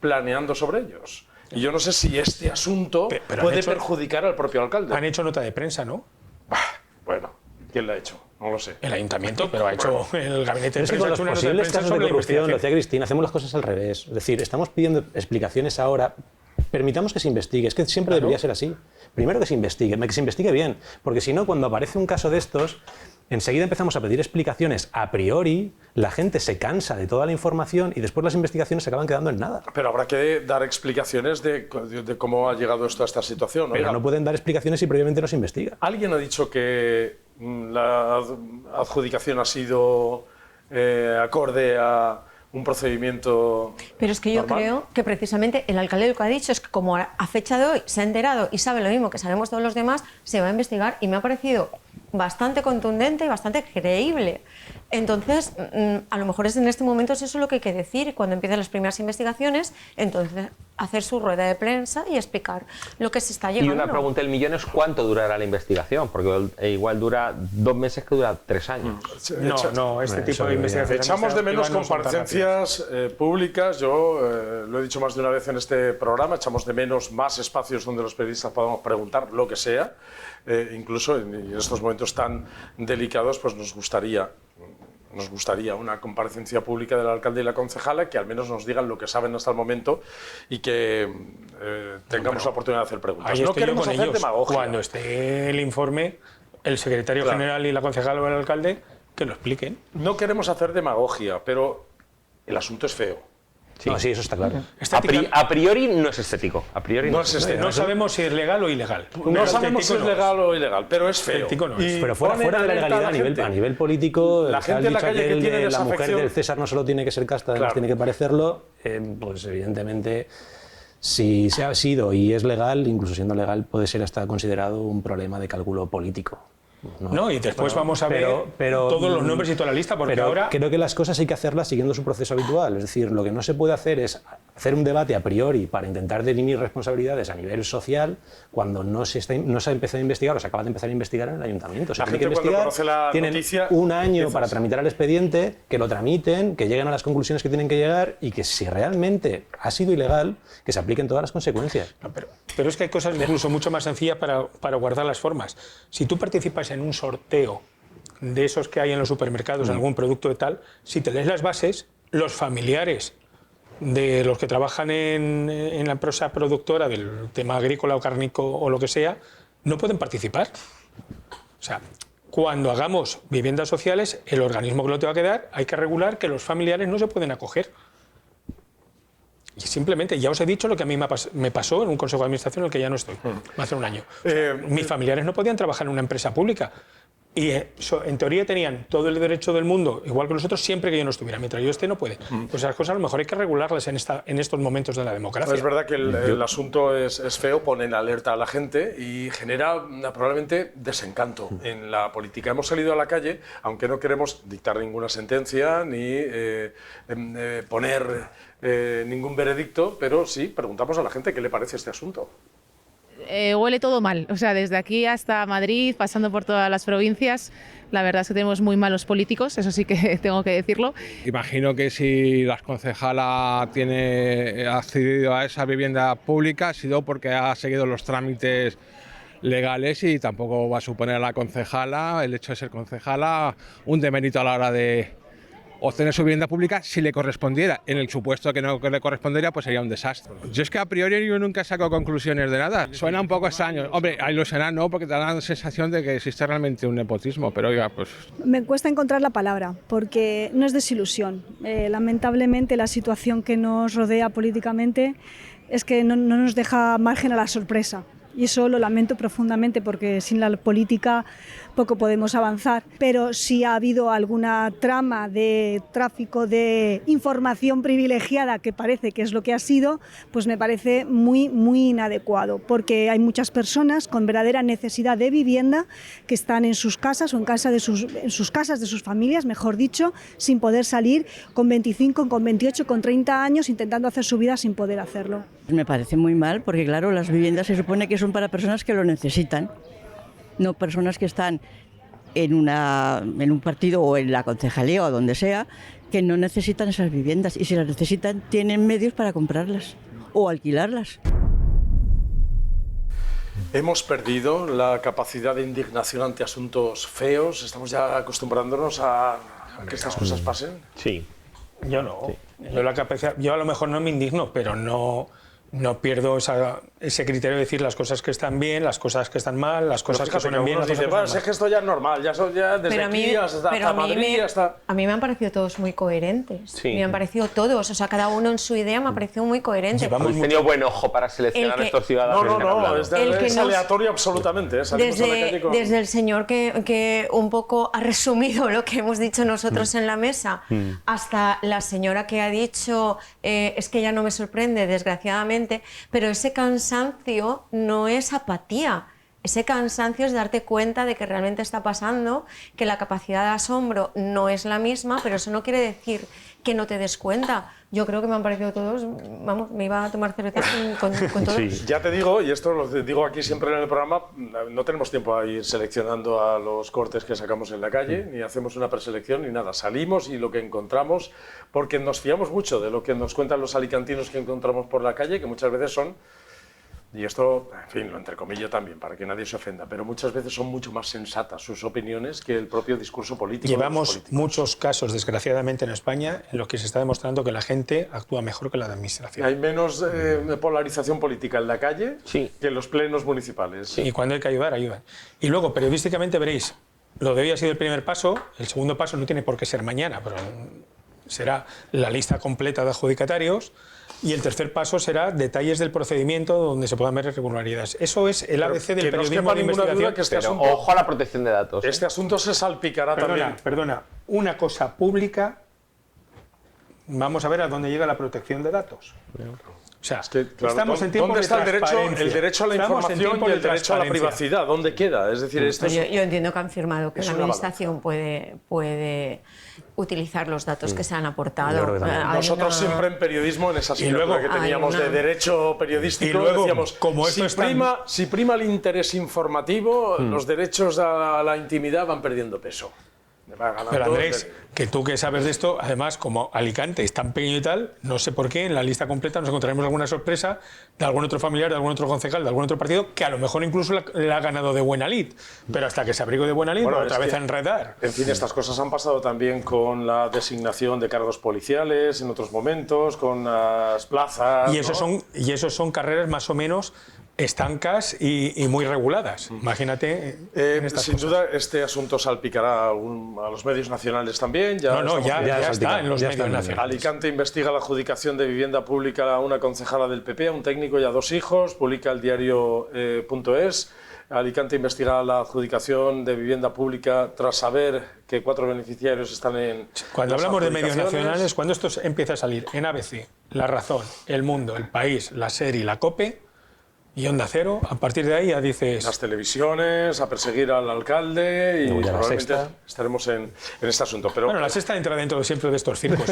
planeando sobre ellos. Y yo no sé si este asunto puede perjudicar al propio alcalde. Han hecho nota de prensa, ¿no? Bueno, ¿quién la ha hecho? No lo sé. El ayuntamiento, pero ha hecho el gabinete de prensa. Con los posibles casos de corrupción, lo decía Cristina, hacemos las cosas al revés. Es decir, estamos pidiendo explicaciones ahora. Permitamos que se investigue. Es que siempre debería ser así. Primero que se investigue bien. Porque si no, cuando aparece un caso de estos, enseguida empezamos a pedir explicaciones a priori, la gente se cansa de toda la información y después las investigaciones se acaban quedando en nada. Pero habrá que dar explicaciones de cómo ha llegado esto a esta situación. Pero no pueden dar explicaciones si previamente no se investiga. ¿Alguien ha dicho que la adjudicación ha sido acorde a un procedimiento Pero es que yo normal? creo que precisamente el alcalde lo que ha dicho es que como a fecha de hoy se ha enterado y sabe lo mismo que sabemos todos los demás, se va a investigar y me ha parecido bastante contundente y bastante creíble. Entonces, a lo mejor en este momento es eso lo que hay que decir. Cuando empiezan las primeras investigaciones, entonces hacer su rueda de prensa y explicar lo que se está llegando. Y una pregunta del millón es ¿cuánto durará la investigación? Porque igual dura 2 meses que dura 3 años. No, este tipo de investigaciones... Echamos de menos comparecencias públicas. Yo lo he dicho más de una vez en este programa, echamos de menos más espacios donde los periodistas podamos preguntar lo que sea. Incluso en estos momentos tan delicados, pues nos gustaría una comparecencia pública del alcalde y la concejala que al menos nos digan lo que saben hasta el momento y que tengamos la oportunidad de hacer preguntas. No queremos hacer demagogia. Cuando esté el informe, el secretario general y la concejala o el alcalde que lo expliquen. No queremos hacer demagogia, pero el asunto es feo. Sí. No, sí, eso está claro. A priori no es estético. A priori no es estético. No sabemos si es legal o ilegal. No sabemos si es legal o ilegal, pero es feo. No es. Pero fuera de la legalidad, a nivel político, la gente en la calle que tiene la mujer del César no solo tiene que ser casta, además tiene que parecerlo, pues evidentemente si se ha sido y es legal, incluso siendo legal, puede ser hasta considerado un problema de cálculo político. No, y después vamos a ver todos los nombres y toda la lista, porque ahora... Creo que las cosas hay que hacerlas siguiendo su proceso habitual. Es decir, lo que no se puede hacer es hacer un debate a priori para intentar definir responsabilidades a nivel social cuando no se ha empezado a investigar o se acaba de empezar a investigar en el ayuntamiento. La gente cuando conoce la noticia... Tienen un año para tramitar el expediente, que lo tramiten, que lleguen a las conclusiones que tienen que llegar y que si realmente ha sido ilegal, que se apliquen todas las consecuencias. No, pero es que hay cosas incluso mucho más sencillas para guardar las formas. Si tú participas en un sorteo de esos que hay en los supermercados, algún producto de tal, si te lees las bases, los familiares de los que trabajan en la empresa productora del tema agrícola o cárnico o lo que sea, no pueden participar. O sea, cuando hagamos viviendas sociales, el organismo que lo te va a quedar, hay que regular que los familiares no se pueden acoger. Y simplemente, ya os he dicho lo que a mí me pasó en un consejo de administración en el que ya no estoy, hace un año. Mis familiares no podían trabajar en una empresa pública. Y en teoría tenían todo el derecho del mundo, igual que nosotros, siempre que yo no estuviera. Mientras yo esté, no puede. Pues esas cosas a lo mejor hay que regularlas en estos momentos de la democracia. Es verdad que el asunto es feo, pone en alerta a la gente y genera probablemente desencanto en la política. Hemos salido a la calle, aunque no queremos dictar ninguna sentencia ni poner ningún veredicto, pero sí preguntamos a la gente qué le parece este asunto. Huele todo mal, o sea, desde aquí hasta Madrid, pasando por todas las provincias, la verdad es que tenemos muy malos políticos, eso sí que tengo que decirlo. Imagino que si la concejala ha accedido a esa vivienda pública ha sido porque ha seguido los trámites legales y tampoco va a suponer a la concejala, el hecho de ser concejala, un demérito a la hora de obtener su vivienda pública si le correspondiera. En el supuesto que no le correspondiera, pues sería un desastre. Yo es que a priori yo nunca saco conclusiones de nada. Suena un poco extraño. Hombre, a ilusionar no, porque te da la sensación de que existe realmente un nepotismo, pero oiga, pues... Me cuesta encontrar la palabra, porque no es desilusión. Lamentablemente la situación que nos rodea políticamente es que no nos deja margen a la sorpresa. Y eso lo lamento profundamente porque sin la política poco podemos avanzar. Pero si ha habido alguna trama de tráfico de información privilegiada, que parece que es lo que ha sido, pues me parece muy, muy inadecuado. Porque hay muchas personas con verdadera necesidad de vivienda que están en sus casas o en sus casas de sus familias, mejor dicho, sin poder salir, con 25, con 28, con 30 años, intentando hacer su vida sin poder hacerlo. Me parece muy mal porque, claro, las viviendas se supone que son para personas que lo necesitan, no personas que están en un partido o en la concejalía o donde sea, que no necesitan esas viviendas y si las necesitan tienen medios para comprarlas o alquilarlas. Hemos perdido la capacidad de indignación ante asuntos feos, estamos ya acostumbrándonos a que estas cosas pasen. Sí. Yo no. Sí. Yo a lo mejor no me indigno, pero no pierdo ese criterio de decir las cosas que están bien, las cosas que están mal, las cosas que suenan bien, las cosas que están mal. Es que esto ya es normal, ya desde aquí hasta Madrid hasta... A mí me han parecido todos muy coherentes. Sí. Me han parecido todos, o sea, cada uno en su idea me ha parecido muy coherente. Habéis tenido buen ojo para seleccionar estos ciudadanos. No, es aleatorio absolutamente. Desde el señor que un poco ha resumido lo que hemos dicho nosotros en la mesa, hasta la señora que ha dicho, es que ya no me sorprende, desgraciadamente, pero ese cansancio no es apatía, ese cansancio es darte cuenta de que realmente está pasando, que la capacidad de asombro no es la misma, pero eso no quiere decir que no te des cuenta. Yo creo que me han parecido todos, vamos, me iba a tomar cervezas con todos. Sí. Ya te digo, y esto lo digo aquí siempre en el programa, no tenemos tiempo a ir seleccionando a los cortes que sacamos en la calle, ni hacemos una preselección ni nada. Salimos y lo que encontramos, porque nos fiamos mucho de lo que nos cuentan los alicantinos que encontramos por la calle, que muchas veces son, y esto, en fin, lo entrecomillo también, para que nadie se ofenda, pero muchas veces son mucho más sensatas sus opiniones que el propio discurso político. Llevamos muchos casos, desgraciadamente, en España, en los que se está demostrando que la gente actúa mejor que la administración. Hay menos polarización política en la calle que en los plenos municipales. Sí. Y cuando hay que ayudar, ayudan. Y luego, periodísticamente, veréis, lo de hoy ha sido el primer paso, el segundo paso no tiene por qué ser mañana, pero será la lista completa de adjudicatarios. Y el tercer paso será detalles del procedimiento donde se puedan ver irregularidades. Eso es el ABC del periodismo de investigación. Que este asunto, ojo a la protección de datos. Este asunto se salpicará también. Perdona, una cosa pública, vamos a ver a dónde llega la protección de datos. O sea, estamos en tiempos ¿dónde está de transparencia? el derecho a la información y el derecho a la privacidad? ¿Dónde queda? Es decir, esto yo entiendo que han firmado que la administración puede utilizar los datos que se han aportado. Nosotros siempre en periodismo, en esa asignatura que teníamos de derecho periodístico, decíamos, como si prima el interés informativo, los derechos a la intimidad van perdiendo peso. Pero Andrés, que tú que sabes de esto, además, como Alicante es tan pequeño y tal, no sé por qué en la lista completa nos encontraremos alguna sorpresa de algún otro familiar, de algún otro concejal, de algún otro partido, que a lo mejor incluso le ha ganado de buena lid. Pero hasta que se abrigue de buena lid, otra vez a enredar. En fin, estas cosas han pasado también con la designación de cargos policiales en otros momentos, con las plazas. Y esos son carreras más o menos estancas y muy reguladas. Imagínate. Sin duda, este asunto salpicará a los medios nacionales también. Ya está en los medios nacionales. Alicante investiga la adjudicación de vivienda pública a una concejala del PP, a un técnico y a 2 hijos. Publica el diario.es. Alicante investiga la adjudicación de vivienda pública tras saber que 4 beneficiarios están en. Cuando hablamos de medios nacionales, cuando esto empieza a salir en ABC, La Razón, El Mundo, El País, La SER y La COPE y Onda Cero, a partir de ahí ya dices. Las televisiones, a perseguir al alcalde y probablemente estaremos en este asunto. Pero bueno, la Sexta entra dentro siempre de estos circos.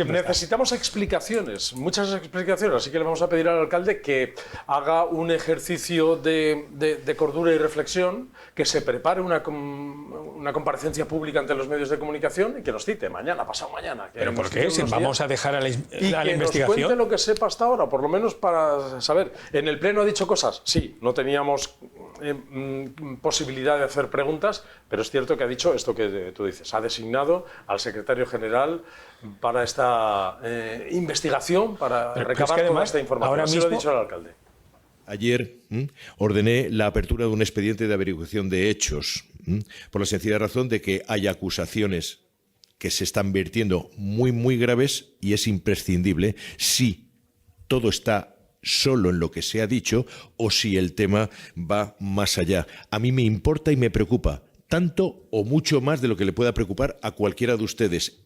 Necesitamos explicaciones, muchas explicaciones, así que le vamos a pedir al alcalde que haga un ejercicio de cordura y reflexión, que se prepare una comparecencia pública ante los medios de comunicación y que nos cite mañana, pasado mañana. ¿Pero por qué? Si vamos a dejar a la investigación. Y que nos cuente lo que sepa hasta ahora, por lo menos para saber. ¿En el Pleno ha dicho cosas? Sí, no teníamos posibilidad de hacer preguntas, pero es cierto que ha dicho esto que tú dices. Ha designado al secretario general para esta investigación, para recabar toda esta información. Ahora mismo, lo ha dicho el alcalde. Ayer ordené la apertura de un expediente de averiguación de hechos, por la sencilla razón de que hay acusaciones que se están vertiendo muy graves y es imprescindible, si todo está solo en lo que se ha dicho o si el tema va más allá. A mí me importa y me preocupa, tanto o mucho más de lo que le pueda preocupar a cualquiera de ustedes,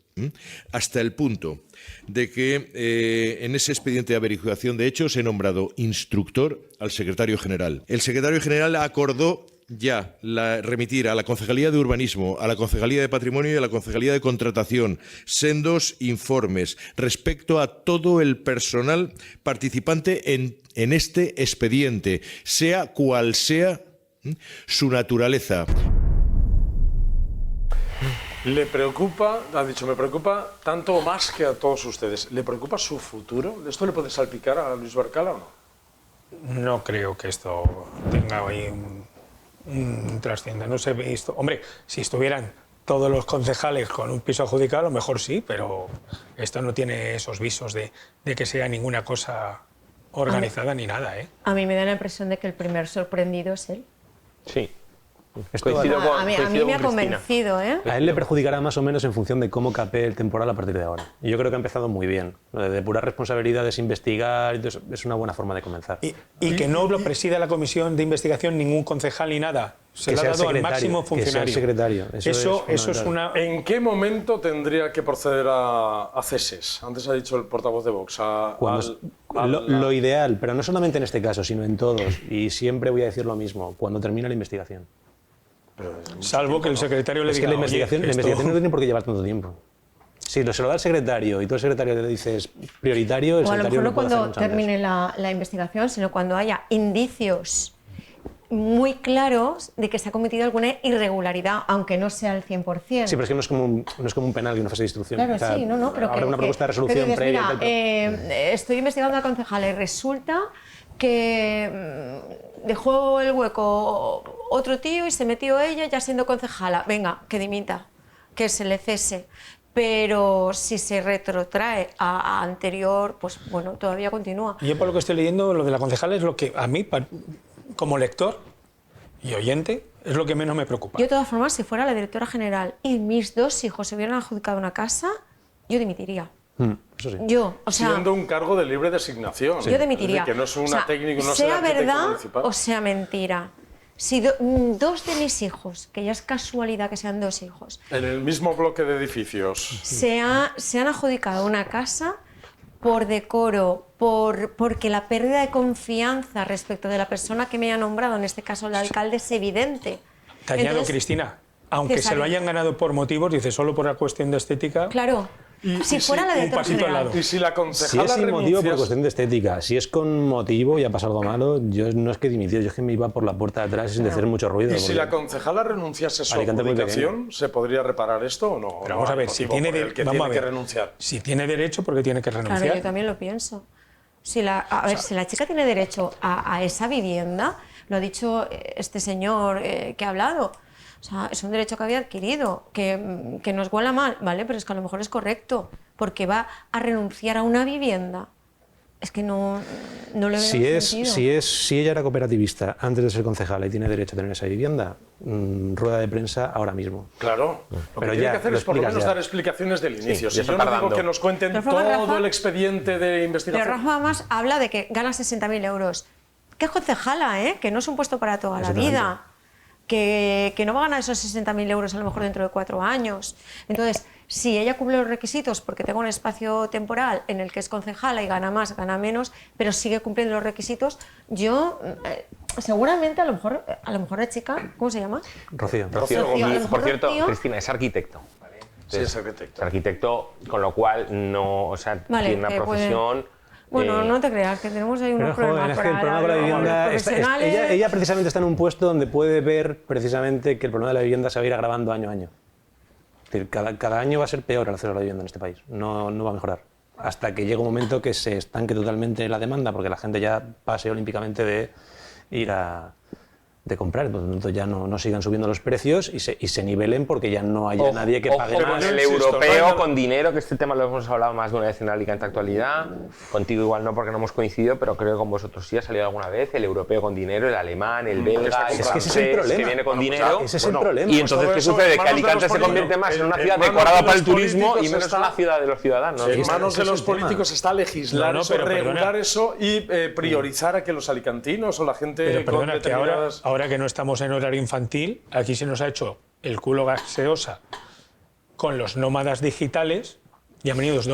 hasta el punto de que en ese expediente de averiguación de hechos he nombrado instructor al secretario general. El secretario general acordó ya remitir a la Concejalía de Urbanismo, a la Concejalía de Patrimonio y a la Concejalía de Contratación sendos informes respecto a todo el personal participante en este expediente, sea cual sea su naturaleza. ¿Le preocupa, ha dicho, me preocupa tanto o más que a todos ustedes, ¿le preocupa su futuro? ¿Esto le puede salpicar a Luis Barcala o no? No creo que esto tenga ahí un trasciende. No se ha visto. Hombre, si estuvieran todos los concejales con un piso adjudicado, a lo mejor sí, pero esto no tiene esos visos de que sea ninguna cosa organizada ni nada, ¿eh? A mí me da la impresión de que el primer sorprendido es él. Sí. A mí me ha convencido, ¿eh? A él le perjudicará más o menos en función de cómo capee el temporal a partir de ahora. Y yo creo que ha empezado muy bien. Lo de depurar responsabilidades, investigar, es una buena forma de comenzar. Y que no lo presida la comisión de investigación ningún concejal ni nada. Se lo ha dado al máximo funcionario. Que sea el secretario. Eso es una... ¿En qué momento tendría que proceder a ceses? Antes ha dicho el portavoz de Vox. Lo ideal, pero no solamente en este caso, sino en todos. Y siempre voy a decir lo mismo, cuando termine la investigación. Salvo que el secretario le diga, la investigación no tiene por qué llevar tanto tiempo. Si se lo da al secretario y tú al secretario le dices prioritario, el o a lo secretario mejor no cuando lo puede hacer mucho termine la investigación, sino cuando haya indicios muy claros de que se ha cometido alguna irregularidad, aunque no sea al 100%. Sí, pero es que no es como un penal y una fase de instrucción. Claro, sí, pero habrá una propuesta de resolución dices, previa. Mira, estoy investigando a la concejala y resulta que dejó el hueco otro tío y se metió ella ya siendo concejala. Venga, que dimita, que se le cese. Pero si se retrotrae a anterior, pues bueno, todavía continúa. Yo por lo que estoy leyendo, lo de la concejala es lo que a mí, como lector y oyente, es lo que menos me preocupa. Yo de todas formas, si fuera la directora general y mis 2 hijos se hubieran adjudicado una casa, yo dimitiría. Eso sí. Yo, o sea, siendo un cargo de libre designación. Yo dimitiría. Que no es una técnica, no sea verdad municipal. o sea mentira. Si 2 de mis hijos, que ya es casualidad que sean 2 hijos, en el mismo bloque de edificios, se han adjudicado una casa por decoro, porque la pérdida de confianza respecto de la persona que me ha nombrado, en este caso el alcalde, es evidente. Te añado, Cristina, aunque se lo hayan ganado por motivos, dice solo por la cuestión de estética. Claro. Si fuera la directora general. Y si la concejala si es sin motivo por cuestión de estética, si es con motivo y ha pasado algo malo, yo no es que dimitió, yo es que me iba por la puerta de atrás sin hacer mucho ruido. ¿Y si la concejala renunciase a su adjudicación, se podría reparar esto o no? Pero vamos a ver, si tiene que renunciar. Si tiene derecho, ¿por qué tiene que renunciar? Claro, yo también lo pienso. Si la chica tiene derecho a esa vivienda, lo ha dicho este señor que ha hablado. O sea, es un derecho que había adquirido, que nos huela mal, ¿vale? Pero es que a lo mejor es correcto, porque va a renunciar a una vivienda. Es que no le veo sentido. Si ella era cooperativista antes de ser concejala y tiene derecho a tener esa vivienda, rueda de prensa ahora mismo. Claro, lo que tiene que hacer es por lo menos dar explicaciones del inicio. Si yo no digo que nos cuenten todo el expediente de investigación. Pero Rafa además habla de que gana 60.000 euros. ¿Qué concejala, que no es un puesto para toda la vida? Que no va a ganar esos 60.000 euros a lo mejor dentro de 4 años. Entonces, si ella cumple los requisitos porque tenga un espacio temporal en el que es concejala y gana más, gana menos, pero sigue cumpliendo los requisitos, yo seguramente a lo mejor la chica, ¿cómo se llama? Rocío. Por cierto, Cristina, es arquitecto. ¿vale? Entonces, sí, es arquitecto. Es arquitecto, con lo cual no, tiene una profesión... Bueno, no te creas, que tenemos ahí unos problemas el problema con la vivienda, ella precisamente está en un puesto donde puede ver precisamente que el problema de la vivienda se va a ir agravando año a año. Es decir, cada año va a ser peor el acceso a la vivienda en este país, no va a mejorar. Hasta que llegue un momento que se estanque totalmente la demanda, porque la gente ya pase olímpicamente de ir de comprar, por lo tanto ya no sigan subiendo los precios y se nivelen porque ya no haya nadie que pague más. Con el europeo, con dinero, que este tema lo hemos hablado más de una vez en Alicante Actualidad, contigo igual no porque no hemos coincidido, pero creo que con vosotros sí ha salido alguna vez, el europeo con dinero, el alemán, el belga, el francés, que viene con dinero. Ese es el problema. Y entonces, ¿qué sucede? Que Alicante se convierte más en una ciudad decorada para el turismo y menos en la ciudad de los ciudadanos. En manos de los políticos está legislar eso, regular eso y priorizar a que los alicantinos o la gente con determinadas... Ahora que no estamos en horario infantil, aquí se nos ha hecho el culo gaseosa con los nómadas digitales, llamados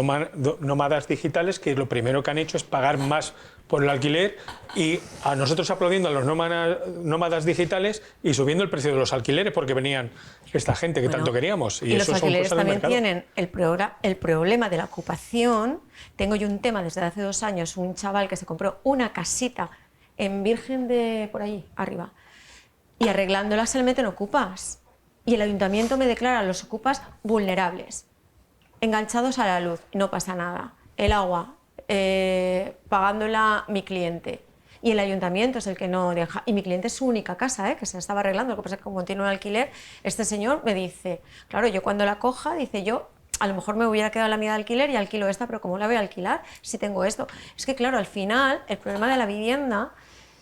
nómadas digitales, que lo primero que han hecho es pagar más por el alquiler y a nosotros aplaudiendo a los nómadas digitales y subiendo el precio de los alquileres porque venían esta gente que tanto queríamos. Y los alquileres también tienen el problema de la ocupación. Tengo yo un tema desde hace 2 años, un chaval que se compró una casita en Virgen de por allí, arriba, y arreglándola se le meten ocupas. Y el ayuntamiento me declara a los ocupas vulnerables, enganchados a la luz, y no pasa nada. El agua, pagándola mi cliente. Y el ayuntamiento es el que no deja. Y mi cliente es su única casa, que se estaba arreglando. Lo que pasa es que como tiene un alquiler, este señor me dice, claro, yo cuando la coja, dice yo, a lo mejor me hubiera quedado la mitad de alquiler y alquilo esta, pero ¿cómo la voy a alquilar si tengo esto? Es que claro, al final, el problema de la vivienda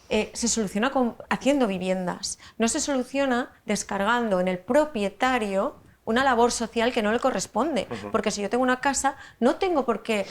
se soluciona haciendo viviendas, no se soluciona descargando en el propietario una labor social que no le corresponde, porque si yo tengo una casa no tengo por qué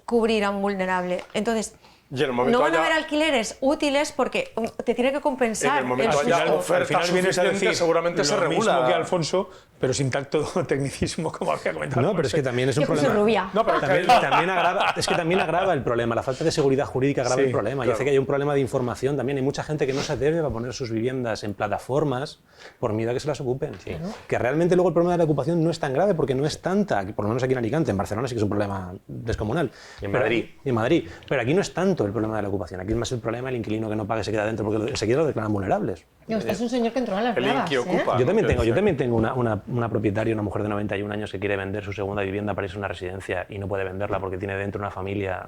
cubrir a un vulnerable. Entonces, no van a haber alquileres útiles porque te tiene que compensar. En el momento haya oferta suficiente, seguramente se regula. Lo mismo que Alfonso, pero sin tanto tecnicismo como había comentado. No, pero es que también es un problema. Rubia. No, pero también agrava el problema. La falta de seguridad jurídica agrava el problema. Claro. Y hace que haya un problema de información también. Hay mucha gente que no se atreve a poner sus viviendas en plataformas por miedo a que se las ocupen. Sí. Que realmente luego el problema de la ocupación no es tan grave porque no es tanta, por lo menos aquí en Alicante. En Barcelona sí que es un problema descomunal. Y en Madrid. Y en Madrid. Pero aquí no es tanto el problema de la ocupación. Aquí es más el problema del inquilino que no paga y se queda dentro porque enseguida lo declaran vulnerables. No, usted es un señor que entró a las bravas, que ocupa, Yo también tengo una propietaria, una mujer de 91 años que quiere vender su segunda vivienda para irse a una residencia y no puede venderla porque tiene dentro una familia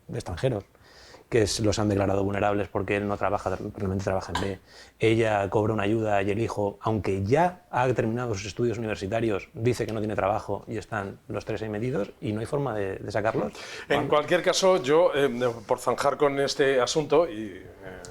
de extranjeros que los han declarado vulnerables porque él no trabaja, realmente trabaja en B. Ella cobra una ayuda y el hijo, aunque ya ha terminado sus estudios universitarios, dice que no tiene trabajo y están los tres ahí metidos y no hay forma de sacarlos. En cualquier caso, yo, por zanjar con este asunto y,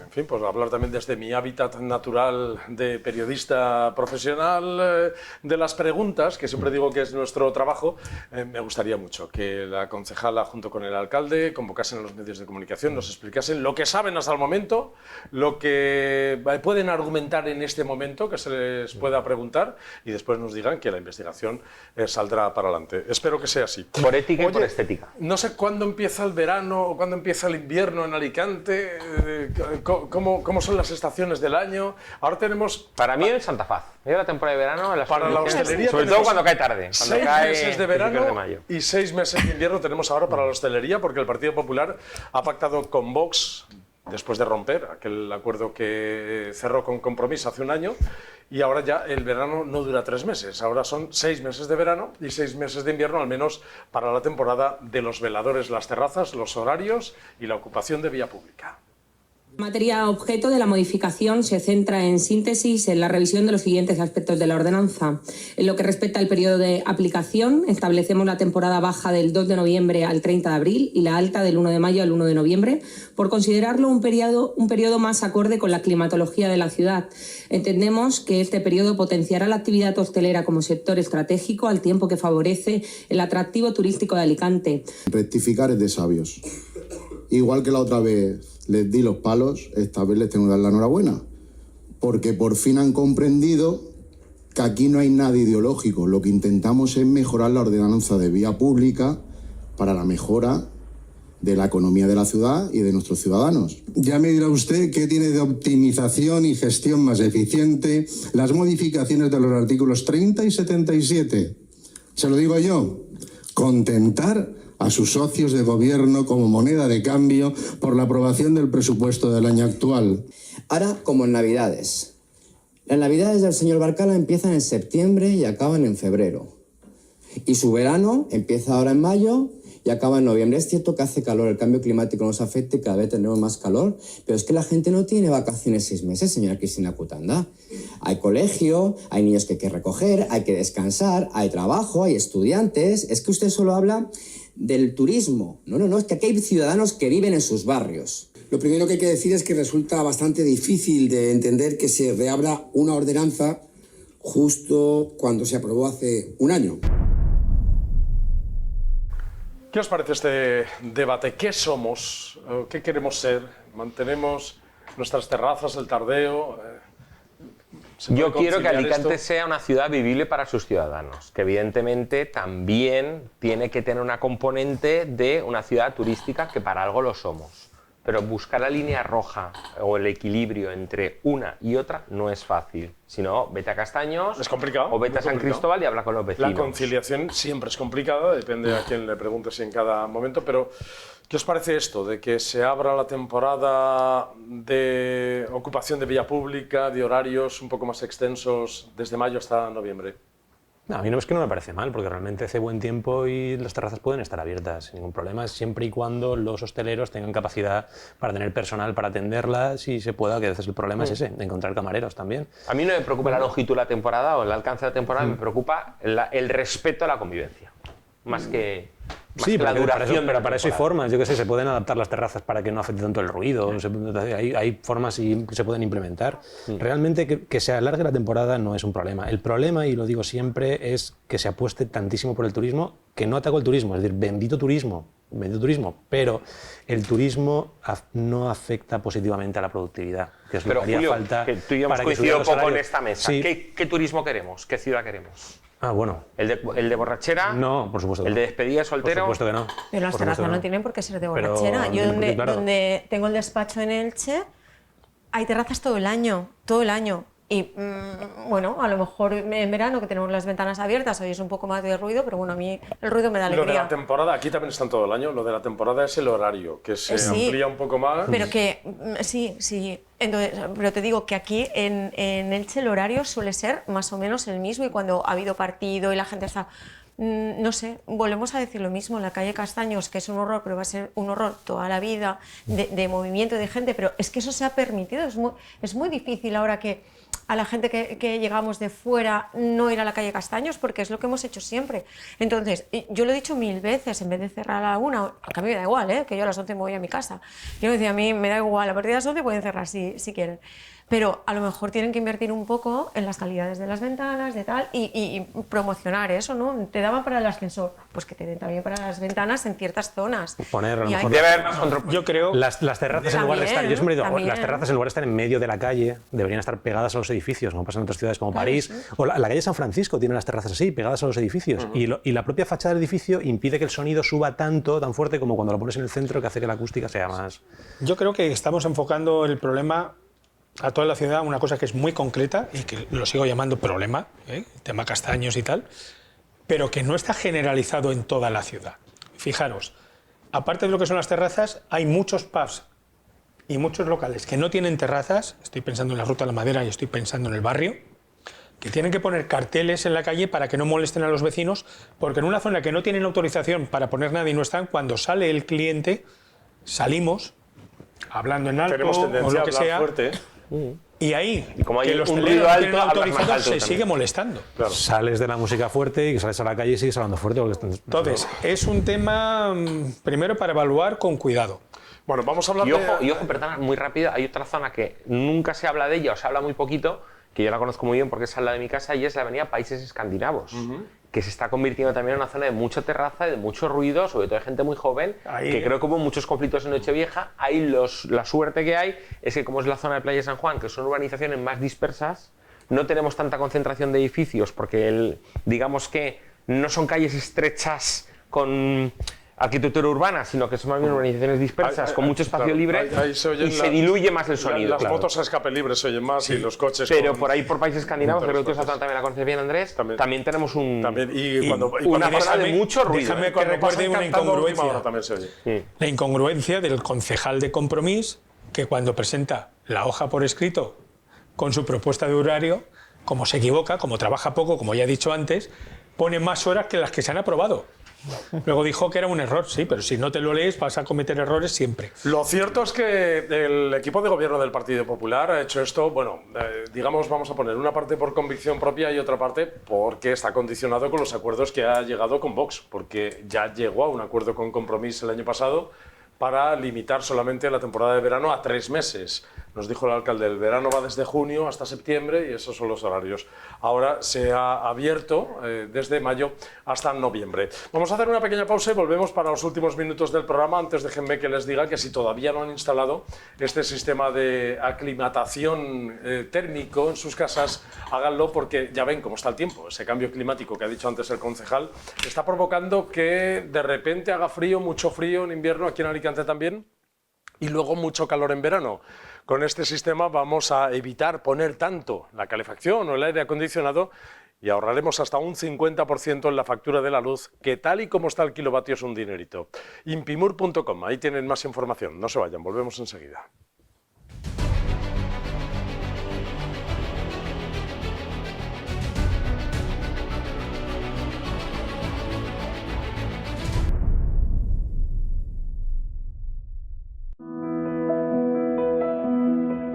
en fin, pues hablar también desde mi hábitat natural de periodista profesional, de las preguntas, que siempre digo que es nuestro trabajo, me gustaría mucho que la concejala junto con el alcalde convocasen a los medios de comunicación, nos explicasen lo que saben hasta el momento, lo que pueden argumentar en este momento, que se les pueda preguntar, y después nos digan que la investigación saldrá para adelante. Espero que sea así. Por ética y por estética. No sé cuándo empieza el verano o cuándo empieza el invierno en Alicante, cómo son las estaciones del año. Ahora tenemos... Para mí en Santa Faz. Llega la temporada de verano, para la hostelería, sobre todo cuando cae tarde. Cuando 6 cae meses de verano y 6 meses de invierno tenemos ahora para la hostelería, porque el Partido Popular ha pactado con Vox, después de romper aquel acuerdo que cerró con Compromís hace un año, y ahora ya el verano no dura 3 meses, ahora son 6 meses de verano y 6 meses de invierno, al menos para la temporada de los veladores, las terrazas, los horarios y la ocupación de vía pública. La materia objeto de la modificación se centra en síntesis en la revisión de los siguientes aspectos de la ordenanza. En lo que respecta al periodo de aplicación, establecemos la temporada baja del 2 de noviembre al 30 de abril y la alta del 1 de mayo al 1 de noviembre, por considerarlo un periodo más acorde con la climatología de la ciudad. Entendemos que este periodo potenciará la actividad hostelera como sector estratégico al tiempo que favorece el atractivo turístico de Alicante. Rectificar es de sabios. Igual que la otra vez les di los palos, esta vez les tengo que dar la enhorabuena, porque por fin han comprendido que aquí no hay nada ideológico. Lo que intentamos es mejorar la ordenanza de vía pública para la mejora de la economía de la ciudad y de nuestros ciudadanos. Ya me dirá usted qué tiene de optimización y gestión más eficiente las modificaciones de los artículos 30 y 77. Se lo digo yo, contentar a sus socios de gobierno como moneda de cambio por la aprobación del presupuesto del año actual. Ahora, como en Navidades. Las Navidades del señor Barcala empiezan en septiembre y acaban en febrero. Y su verano empieza ahora en mayo y acaba en noviembre. Es cierto que hace calor, el cambio climático nos afecta y cada vez tendremos más calor, pero es que la gente no tiene vacaciones 6 meses, señora Cristina Cutanda. Hay colegio, hay niños que hay que recoger, hay que descansar, hay trabajo, hay estudiantes. Es que usted solo habla del turismo. No, es que aquí hay ciudadanos que viven en sus barrios. Lo primero que hay que decir es que resulta bastante difícil de entender que se reabra una ordenanza justo cuando se aprobó hace un año. ¿Qué os parece este debate? ¿Qué somos? ¿Qué queremos ser? ¿Mantenemos nuestras terrazas, el tardeo? Yo quiero que Alicante sea una ciudad vivible para sus ciudadanos, que evidentemente también tiene que tener una componente de una ciudad turística, que para algo lo somos. Pero buscar la línea roja o el equilibrio entre una y otra no es fácil. Si no, vete a Castaños, es complicado, o vete a San Cristóbal y habla con los vecinos. La conciliación siempre es complicada, depende a quién le preguntes en cada momento, pero ¿qué os parece esto de que se abra la temporada de ocupación de vía pública, de horarios un poco más extensos desde mayo hasta noviembre? No, a mí no es que no me parece mal, porque realmente hace buen tiempo y las terrazas pueden estar abiertas sin ningún problema, siempre y cuando los hosteleros tengan capacidad para tener personal para atenderlas y se pueda, que a veces el problema es ese, de encontrar camareros también. A mí no me preocupa la longitud de la temporada o el alcance de la temporada, me preocupa el respeto a la convivencia, más que Sí, la duración. pero para eso hay formas. Yo qué sé, se pueden adaptar las terrazas para que no afecte tanto el ruido. Hay formas y se pueden implementar. Realmente que se alargue la temporada no es un problema. El problema, y lo digo siempre, es que se apueste tantísimo por el turismo, que no ataco el turismo. Es decir, bendito turismo, pero el turismo no afecta positivamente a la productividad, que es lo que haría Julio, falta que tú y yo hemos para que coincidido subiera un los poco en salarios. esta mesa. Sí. ¿Qué turismo queremos? ¿Qué ciudad queremos? Ah, bueno. ¿El de borrachera? No, por supuesto que ¿El de despedida de soltero? Por supuesto que no. Pero las Por terrazas supuesto que no tienen por qué ser de Pero, borrachera. Yo claro. donde tengo el despacho en Elche, hay terrazas todo el año. Y bueno, a lo mejor en verano que tenemos las ventanas abiertas, hoy es un poco más de ruido, pero bueno, a mí el ruido me da alegría. Lo de la temporada, aquí también están todo el año, lo de la temporada es el horario, que se amplía un poco más. Pero que, sí. Entonces, pero te digo que aquí en Elche el horario suele ser más o menos el mismo y cuando ha habido partido y la gente está... No sé, volvemos a decir lo mismo, la calle Castaños, que es un horror, pero va a ser un horror toda la vida, de movimiento de gente, pero es que eso se ha permitido, es muy difícil ahora que a la gente que llegamos de fuera no ir a la calle Castaños, porque es lo que hemos hecho siempre. Entonces, yo lo he dicho 1000 veces, en vez de cerrar a la 1, que a mí me da igual, que yo a las 11 me voy a mi casa. Yo decía, a mí me da igual, a partir de las 11 pueden cerrar si quieren. Pero a lo mejor tienen que invertir un poco en las calidades de las ventanas, de tal, y promocionar eso, ¿no? Te daban para el ascensor, pues que te den también para las ventanas en ciertas zonas. Poner, a lo mejor, debe haber más control. Yo creo... Las terrazas, en lugar de estar... Yo siempre digo, las terrazas, en lugar de estar en medio de la calle, deberían estar pegadas a los edificios, como pasa en otras ciudades como París. O la calle San Francisco tiene las terrazas así, pegadas a los edificios. Y la propia fachada del edificio impide que el sonido suba tanto, tan fuerte, como cuando lo pones en el centro, que hace que la acústica sea más... Yo creo que estamos enfocando el problema a toda la ciudad, una cosa que es muy concreta y que lo sigo llamando problema, tema Castaños y tal, pero que no está generalizado en toda la ciudad. Fijaros, aparte de lo que son las terrazas, hay muchos pubs y muchos locales que no tienen terrazas, estoy pensando en la Ruta de la Madera y estoy pensando en el barrio, que tienen que poner carteles en la calle para que no molesten a los vecinos, porque en una zona que no tienen autorización para poner nada y no están, cuando sale el cliente, salimos hablando en alto o lo que sea, fuerte, y ahí, y como hay que los un teléfonos ruido alto, tienen hablas más autorizados, alto se también. sigue molestando. Claro. Sales de la música fuerte y sales a la calle y sigues hablando fuerte. Entonces, es un tema, primero, para evaluar con cuidado. Bueno, vamos a hablar y ojo, perdona, muy rápido, hay otra zona que nunca se habla de ella o se habla muy poquito, que yo la conozco muy bien porque es al lado de mi casa, y es la avenida Países Escandinavos, que se está convirtiendo también en una zona de mucha terraza, de mucho ruido, sobre todo de gente muy joven, que creo que hubo muchos conflictos en Nochevieja. Ahí la suerte que hay es que, como es la zona de Playa de San Juan, que son urbanizaciones más dispersas, no tenemos tanta concentración de edificios, porque digamos que no son calles estrechas con arquitectura urbana, sino que son más bien urbanizaciones dispersas, con mucho espacio libre, y se diluye más el sonido. Las motos a escape libre se oyen más y los coches... Pero por ahí, por países escandinavos, creo que esa zona también la conoces bien, Andrés, también tenemos una zona de mucho ruido. Déjame que recuerde una incongruencia. La incongruencia del concejal de Compromís, que cuando presenta la hoja por escrito con su propuesta de horario, como se equivoca, como trabaja poco, como ya he dicho antes, pone más horas que las que se han aprobado. Luego dijo que era un error, sí, pero si no te lo lees vas a cometer errores siempre. Lo cierto es que el equipo de gobierno del Partido Popular ha hecho esto, bueno, digamos, vamos a poner una parte por convicción propia y otra parte porque está condicionado con los acuerdos que ha llegado con Vox, porque ya llegó a un acuerdo con Compromís el año pasado para limitar solamente la temporada de verano a 3 meses. Nos dijo el alcalde, el verano va desde junio hasta septiembre y esos son los horarios. Ahora se ha abierto desde mayo hasta noviembre. Vamos a hacer una pequeña pausa y volvemos para los últimos minutos del programa. Antes déjenme que les diga que si todavía no han instalado este sistema de aclimatación térmico en sus casas, háganlo porque ya ven cómo está el tiempo. Ese cambio climático que ha dicho antes el concejal está provocando que de repente haga frío, mucho frío en invierno, aquí en Alicante también, y luego mucho calor en verano. Con este sistema vamos a evitar poner tanto la calefacción o el aire acondicionado y ahorraremos hasta un 50% en la factura de la luz, que tal y como está el kilovatio es un dinerito. Impimur.com, ahí tienen más información. No se vayan, volvemos enseguida.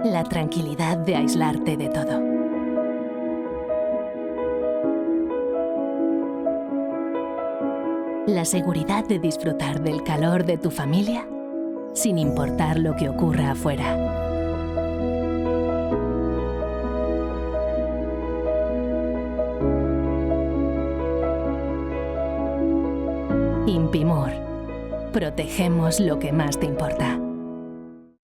La tranquilidad de aislarte de todo. La seguridad de disfrutar del calor de tu familia sin importar lo que ocurra afuera. Impimor. Protegemos lo que más te importa.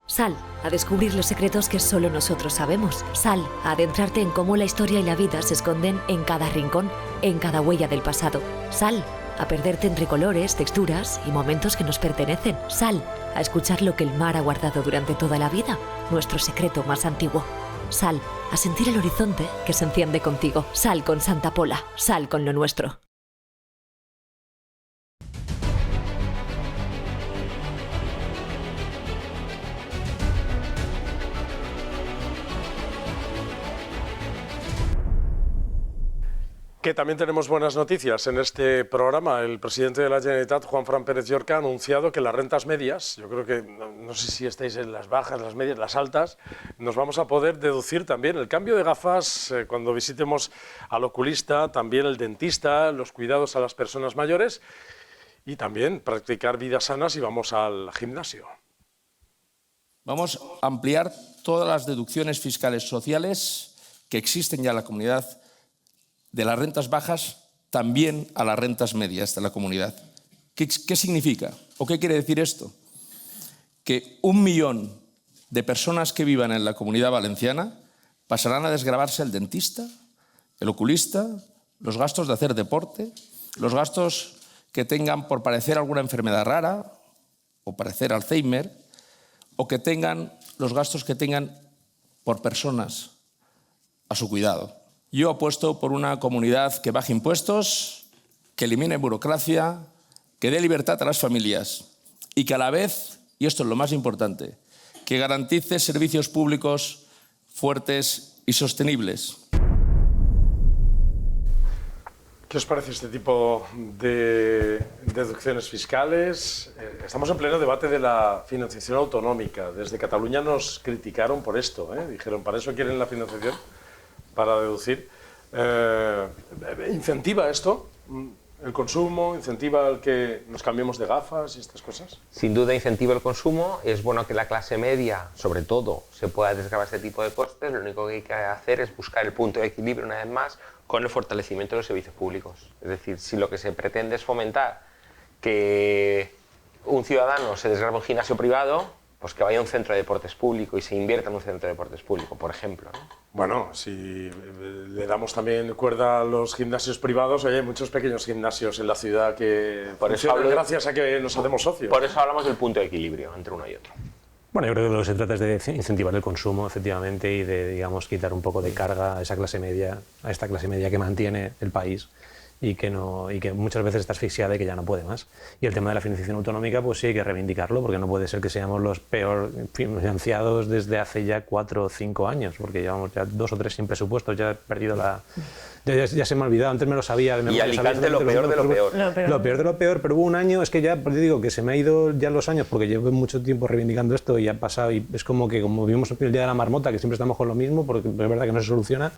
Sal a descubrir los secretos que solo nosotros sabemos. Sal a adentrarte en cómo la historia y la vida se esconden en cada rincón, en cada huella del pasado. Sal a perderte entre colores, texturas y momentos que nos pertenecen. Sal a escuchar lo que el mar ha guardado durante toda la vida, nuestro secreto más antiguo. Sal a sentir el horizonte que se enciende contigo. Sal con Santa Pola. Sal con lo nuestro. Que también tenemos buenas noticias en este programa. El presidente de la Generalitat, Juanfran Pérez Llorca, ha anunciado que las rentas medias, yo creo que, no sé si estáis en las bajas, las medias, las altas, nos vamos a poder deducir también el cambio de gafas cuando visitemos al oculista, también el dentista, los cuidados a las personas mayores y también practicar vidas sanas y vamos al gimnasio. Vamos a ampliar todas las deducciones fiscales sociales que existen ya en la comunidad, de las rentas bajas también a las rentas medias de la comunidad. ¿Qué significa? ¿O qué quiere decir esto? Que 1 millón de personas que vivan en la Comunidad Valenciana pasarán a desgravarse el dentista, el oculista, los gastos de hacer deporte, los gastos que tengan por padecer alguna enfermedad rara o padecer Alzheimer, o que tengan los gastos que tengan por personas a su cuidado. Yo apuesto por una comunidad que baje impuestos, que elimine burocracia, que dé libertad a las familias y que a la vez, y esto es lo más importante, que garantice servicios públicos fuertes y sostenibles. ¿Qué os parece este tipo de deducciones fiscales? Estamos en pleno debate de la financiación autonómica. Desde Cataluña nos criticaron por esto, dijeron, ¿para eso quieren la financiación? Para deducir. ¿Incentiva esto el consumo? ¿Incentiva el que nos cambiemos de gafas y estas cosas? Sin duda incentiva el consumo. Es bueno que la clase media, sobre todo, se pueda desgravar este tipo de costes. Lo único que hay que hacer es buscar el punto de equilibrio, una vez más, con el fortalecimiento de los servicios públicos. Es decir, si lo que se pretende es fomentar que un ciudadano se desgrabe un gimnasio privado, pues que vaya a un centro de deportes público y se invierta en un centro de deportes público, por ejemplo, ¿no? Bueno, si le damos también cuerda a los gimnasios privados, hay muchos pequeños gimnasios en la ciudad que por eso hablo gracias a que nos hacemos socios. Por eso hablamos del punto de equilibrio entre uno y otro. Bueno, yo creo que lo que se trata es de incentivar el consumo, efectivamente, y de, digamos, quitar un poco de carga a esa clase media, a esta clase media que mantiene el país y que muchas veces está asfixiada y que ya no puede más. Y el tema de la financiación autonómica, pues sí hay que reivindicarlo, porque no puede ser que seamos los peor financiados desde hace ya 4 o 5 años, porque llevamos ya 2 o 3 sin presupuestos, ya he perdido la... Ya se me ha olvidado, antes me lo sabía. Y Alicante lo peor de lo peor. Lo peor de lo peor, pero hubo un año, es que ya, pues digo, que se me ha ido ya los años, porque llevo mucho tiempo reivindicando esto y ha pasado, y es como vivimos el día de la marmota, que siempre estamos con lo mismo, porque es verdad que no se soluciona.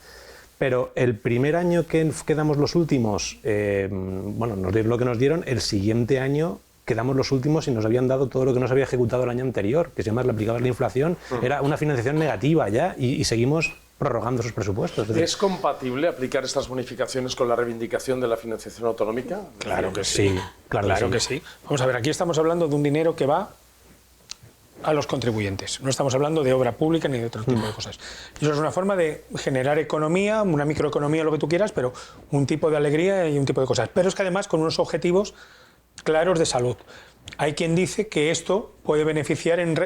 Pero el primer año que damos los últimos, bueno, nos dieron lo que nos dieron, el siguiente año quedamos los últimos y nos habían dado todo lo que no se había ejecutado el año anterior, que si además le aplicabas la inflación, era una financiación negativa ya, y seguimos prorrogando esos presupuestos. ¿Es compatible aplicar estas bonificaciones con la reivindicación de la financiación autonómica? Claro que sí, claro que sí. Vamos a ver, aquí estamos hablando de un dinero que va a los contribuyentes. No estamos hablando de obra pública ni de otro tipo de cosas. Y eso es una forma de generar economía, una microeconomía, lo que tú quieras, pero un tipo de alegría y un tipo de cosas. Pero es que además con unos objetivos claros de salud. Hay quien dice que esto puede beneficiar en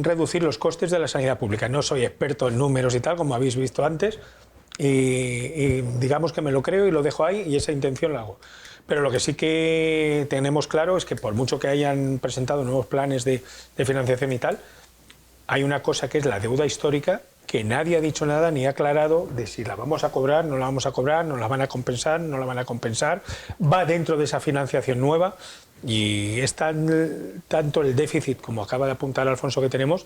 reducir los costes de la sanidad pública. No soy experto en números y tal, como habéis visto antes, y digamos que me lo creo y lo dejo ahí y esa intención la hago. Pero lo que sí que tenemos claro es que por mucho que hayan presentado nuevos planes de financiación y tal, hay una cosa que es la deuda histórica, que nadie ha dicho nada ni ha aclarado de si la vamos a cobrar, no la vamos a cobrar, no la van a compensar, no la van a compensar. Va dentro de esa financiación nueva y es tanto el déficit, como acaba de apuntar Alfonso, que tenemos,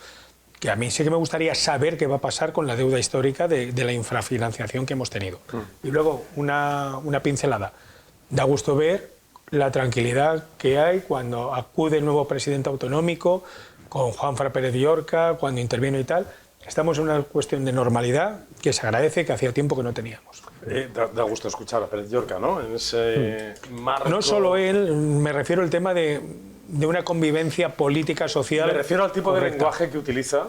que a mí sí que me gustaría saber qué va a pasar con la deuda histórica de la infrafinanciación que hemos tenido. Y luego una pincelada. Da gusto ver la tranquilidad que hay cuando acude el nuevo presidente autonómico, con Juanfran Pérez Llorca, cuando interviene y tal. Estamos en una cuestión de normalidad que se agradece, que hacía tiempo que no teníamos. Da gusto escuchar a Pérez Llorca, ¿no? En ese marco... No solo él, me refiero al tema de una convivencia política, social. Me refiero al tipo correcta. de lenguaje que utiliza.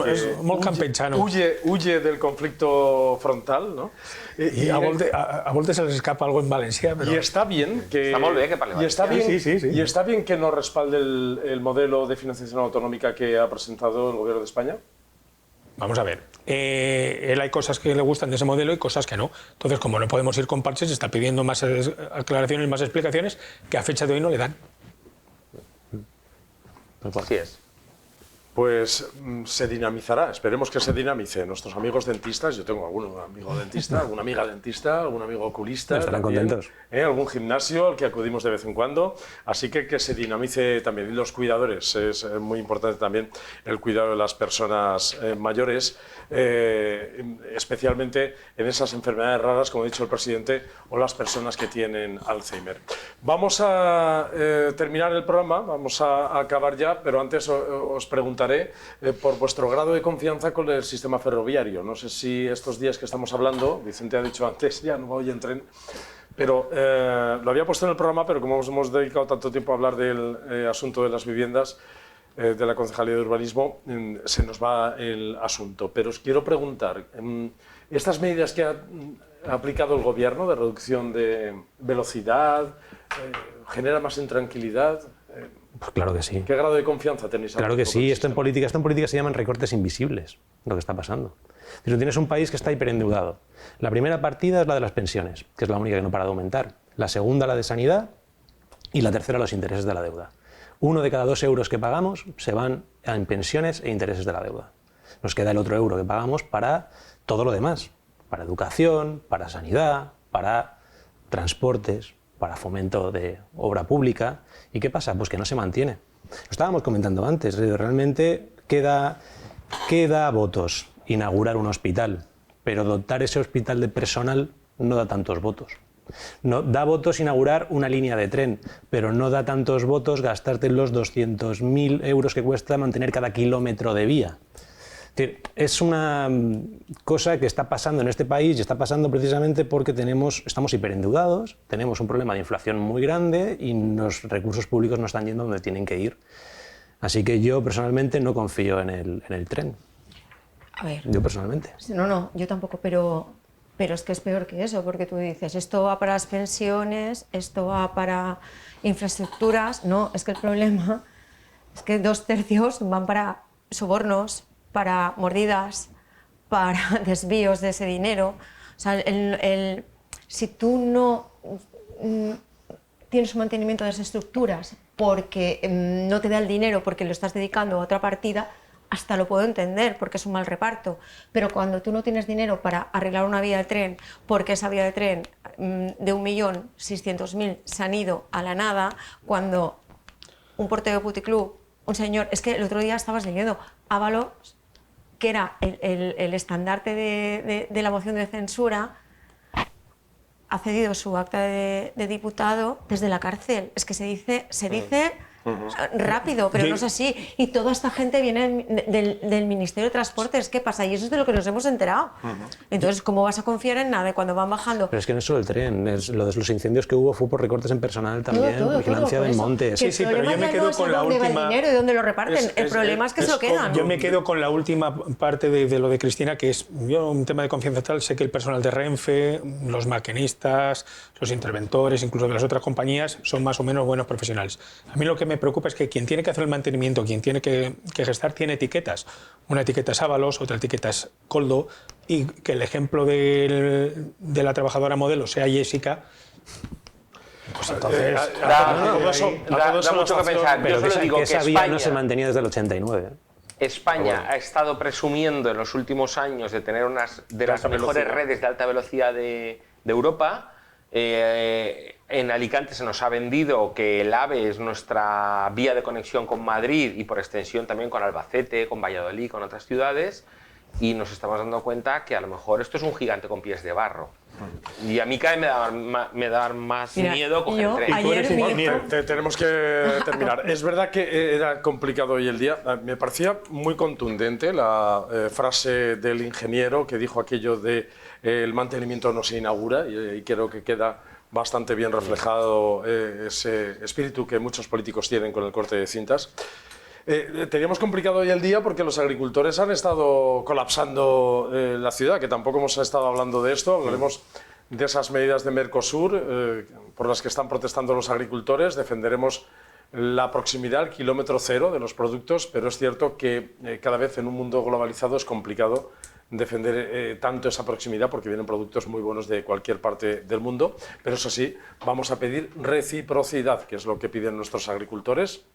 Es muy campechano. Huye del conflicto frontal, ¿no? Y a Volte se les escapa algo en Valencia. Pero... Y está bien que... Y está bien que no respalde el modelo de financiación autonómica que ha presentado el Gobierno de España. Vamos a ver, él hay cosas que le gustan de ese modelo y cosas que no. Entonces, como no podemos ir con parches, está pidiendo más aclaraciones, más explicaciones que a fecha de hoy no le dan. Así es. Pues se dinamizará, esperemos que se dinamice. Nuestros amigos dentistas, yo tengo algún amigo dentista, alguna amiga dentista, algún amigo oculista. Estarán también, contentos. Algún gimnasio al que acudimos de vez en cuando. Así que se dinamice también. Y los cuidadores, es muy importante también el cuidado de las personas mayores, especialmente en esas enfermedades raras, como ha dicho el presidente, o las personas que tienen Alzheimer. Vamos a terminar el programa, vamos a acabar ya, pero antes os preguntaré por vuestro grado de confianza con el sistema ferroviario. No sé si estos días que estamos hablando, Vicente ha dicho antes, ya no voy en tren, pero lo había puesto en el programa, pero como hemos dedicado tanto tiempo a hablar del asunto de las viviendas, de la Concejalía de Urbanismo, se nos va el asunto. Pero os quiero preguntar, estas medidas que ha aplicado el Gobierno de reducción de velocidad, ¿genera más intranquilidad? Pues claro que sí. ¿Qué grado de confianza tenéis? Claro que sí. Esto en política se llaman recortes invisibles, lo que está pasando. Si tú tienes un país que está hiperendeudado, la primera partida es la de las pensiones, que es la única que no para de aumentar. La segunda, la de sanidad, y la tercera, los intereses de la deuda. 1 de cada 2 euros que pagamos se van en pensiones e intereses de la deuda. Nos queda el otro euro que pagamos para todo lo demás, para educación, para sanidad, para transportes, para fomento de obra pública. ¿Y qué pasa? Pues que no se mantiene. Lo estábamos comentando antes, realmente queda votos inaugurar un hospital, pero dotar ese hospital de personal no da tantos votos. No, da votos inaugurar una línea de tren, pero no da tantos votos gastarte los 200.000 euros que cuesta mantener cada kilómetro de vía. Es una cosa que está pasando en este país y está pasando precisamente porque estamos hiperendeudados, tenemos un problema de inflación muy grande y los recursos públicos no están yendo donde tienen que ir. Así que yo personalmente no confío en el tren. A ver. Yo personalmente. No, yo tampoco, pero es que es peor que eso, porque tú dices, esto va para las pensiones, esto va para infraestructuras. No, es que el problema es que 2/3 van para sobornos, para mordidas, para desvíos de ese dinero. O sea, si tú no tienes un mantenimiento de esas estructuras porque no te da el dinero, porque lo estás dedicando a otra partida, hasta lo puedo entender, porque es un mal reparto. Pero cuando tú no tienes dinero para arreglar una vía de tren, porque esa vía de tren de 1.600.000 se han ido a la nada, cuando un portero de puticlub, un señor, es que el otro día estabas leyendo, Ábalos, que era el estandarte de la moción de censura, ha cedido su acta de diputado desde la cárcel. Es que se dice rápido, pero no es así. Y toda esta gente viene del Ministerio de Transportes. ¿Qué pasa? Y eso es de lo que nos hemos enterado. Entonces, ¿cómo vas a confiar en nada cuando van bajando? Pero es que no es solo el tren, lo de los incendios que hubo fue por recortes en personal también, vigilancia del monte. Sí, pero yo me quedo con la última... ¿Dónde va el dinero y dónde lo reparten? El problema es que se lo quedan. Yo me quedo con la última parte de lo de Cristina, que es yo un tema de confianza tal. Sé que el personal de Renfe, los maquinistas, los interventores, incluso de las otras compañías, son más o menos buenos profesionales. A mí lo que me preocupa es que quien tiene que hacer el mantenimiento, quien tiene que gestar, tiene etiquetas. Una etiqueta es Ábalos, otra etiqueta es Coldo, y que el ejemplo de la trabajadora modelo sea Jessica, pues entonces... Da mucho que pensar. Pero yo solo digo que esa vía España no se mantenía desde el 89. España ha estado presumiendo en los últimos años de tener unas de las mejores redes de alta velocidad de Europa. En Alicante se nos ha vendido que el AVE es nuestra vía de conexión con Madrid y por extensión también con Albacete, con Valladolid, con otras ciudades, y nos estamos dando cuenta que a lo mejor esto es un gigante con pies de barro. Y a mí cada vez me da más miedo coger el tren. Tenemos que terminar. Es verdad que era complicado hoy el día. Me parecía muy contundente la frase del ingeniero que dijo aquello de el mantenimiento no se inaugura, y creo que queda bastante bien reflejado ese espíritu que muchos políticos tienen con el corte de cintas. Teníamos complicado hoy el día porque los agricultores han estado colapsando la ciudad, que tampoco hemos estado hablando de esto. Hablaremos de esas medidas de Mercosur por las que están protestando los agricultores. Defenderemos la proximidad al kilómetro cero de los productos, pero es cierto que cada vez en un mundo globalizado es complicado defender tanto esa proximidad porque vienen productos muy buenos de cualquier parte del mundo. Pero eso sí, vamos a pedir reciprocidad, que es lo que piden nuestros agricultores,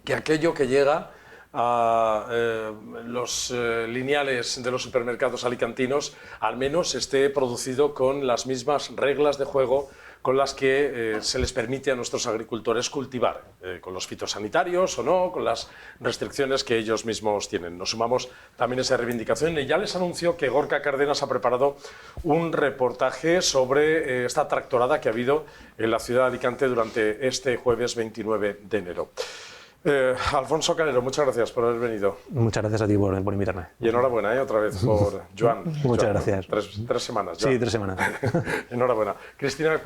que aquello que llega a los lineales de los supermercados alicantinos al menos esté producido con las mismas reglas de juego con las que se les permite a nuestros agricultores cultivar, con los fitosanitarios o no, con las restricciones que ellos mismos tienen. Nos sumamos también a esa reivindicación y ya les anunció que Gorka Cárdenas ha preparado un reportaje sobre esta tractorada que ha habido en la ciudad de Alicante durante este jueves 29 de enero. Alfonso Calero, muchas gracias por haber venido. Muchas gracias a ti por invitarme. Y enhorabuena otra vez por Joan. Muchas gracias. Tres semanas. Joan. Sí, 3 semanas. Enhorabuena. Cristina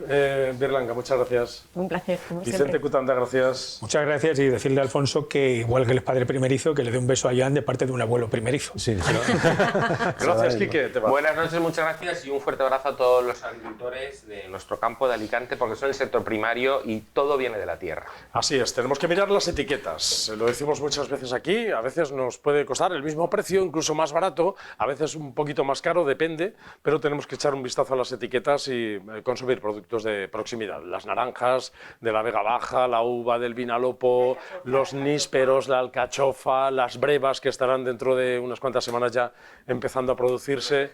Berlanga, muchas gracias. Un placer, como Vicente siempre. Cutanda, gracias. Muchas gracias y decirle a Alfonso que, igual que él es padre primerizo, que le dé un beso a Joan de parte de un abuelo primerizo. Sí, Gracias, Quique. Buenas noches, muchas gracias y un fuerte abrazo a todos los agricultores de nuestro campo de Alicante, porque son el sector primario y todo viene de la tierra. Así es, tenemos que mirar las etiquetas. Lo decimos muchas veces aquí, a veces nos puede costar el mismo precio, incluso más barato, a veces un poquito más caro, depende, pero tenemos que echar un vistazo a las etiquetas y consumir productos de proximidad. Las naranjas de la Vega Baja, la uva del Vinalopó, los nísperos, la alcachofa, las brevas que estarán dentro de unas cuantas semanas ya empezando a producirse,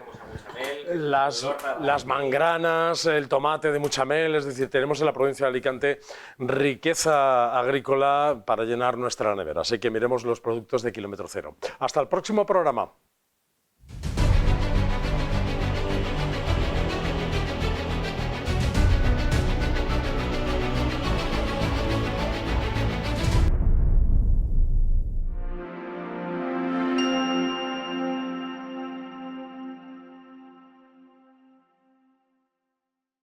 las mangranas, el tomate de Muchamel, es decir, tenemos en la provincia de Alicante riqueza agrícola para llenar nuestra nevera, así que miremos los productos de kilómetro cero. Hasta el próximo programa.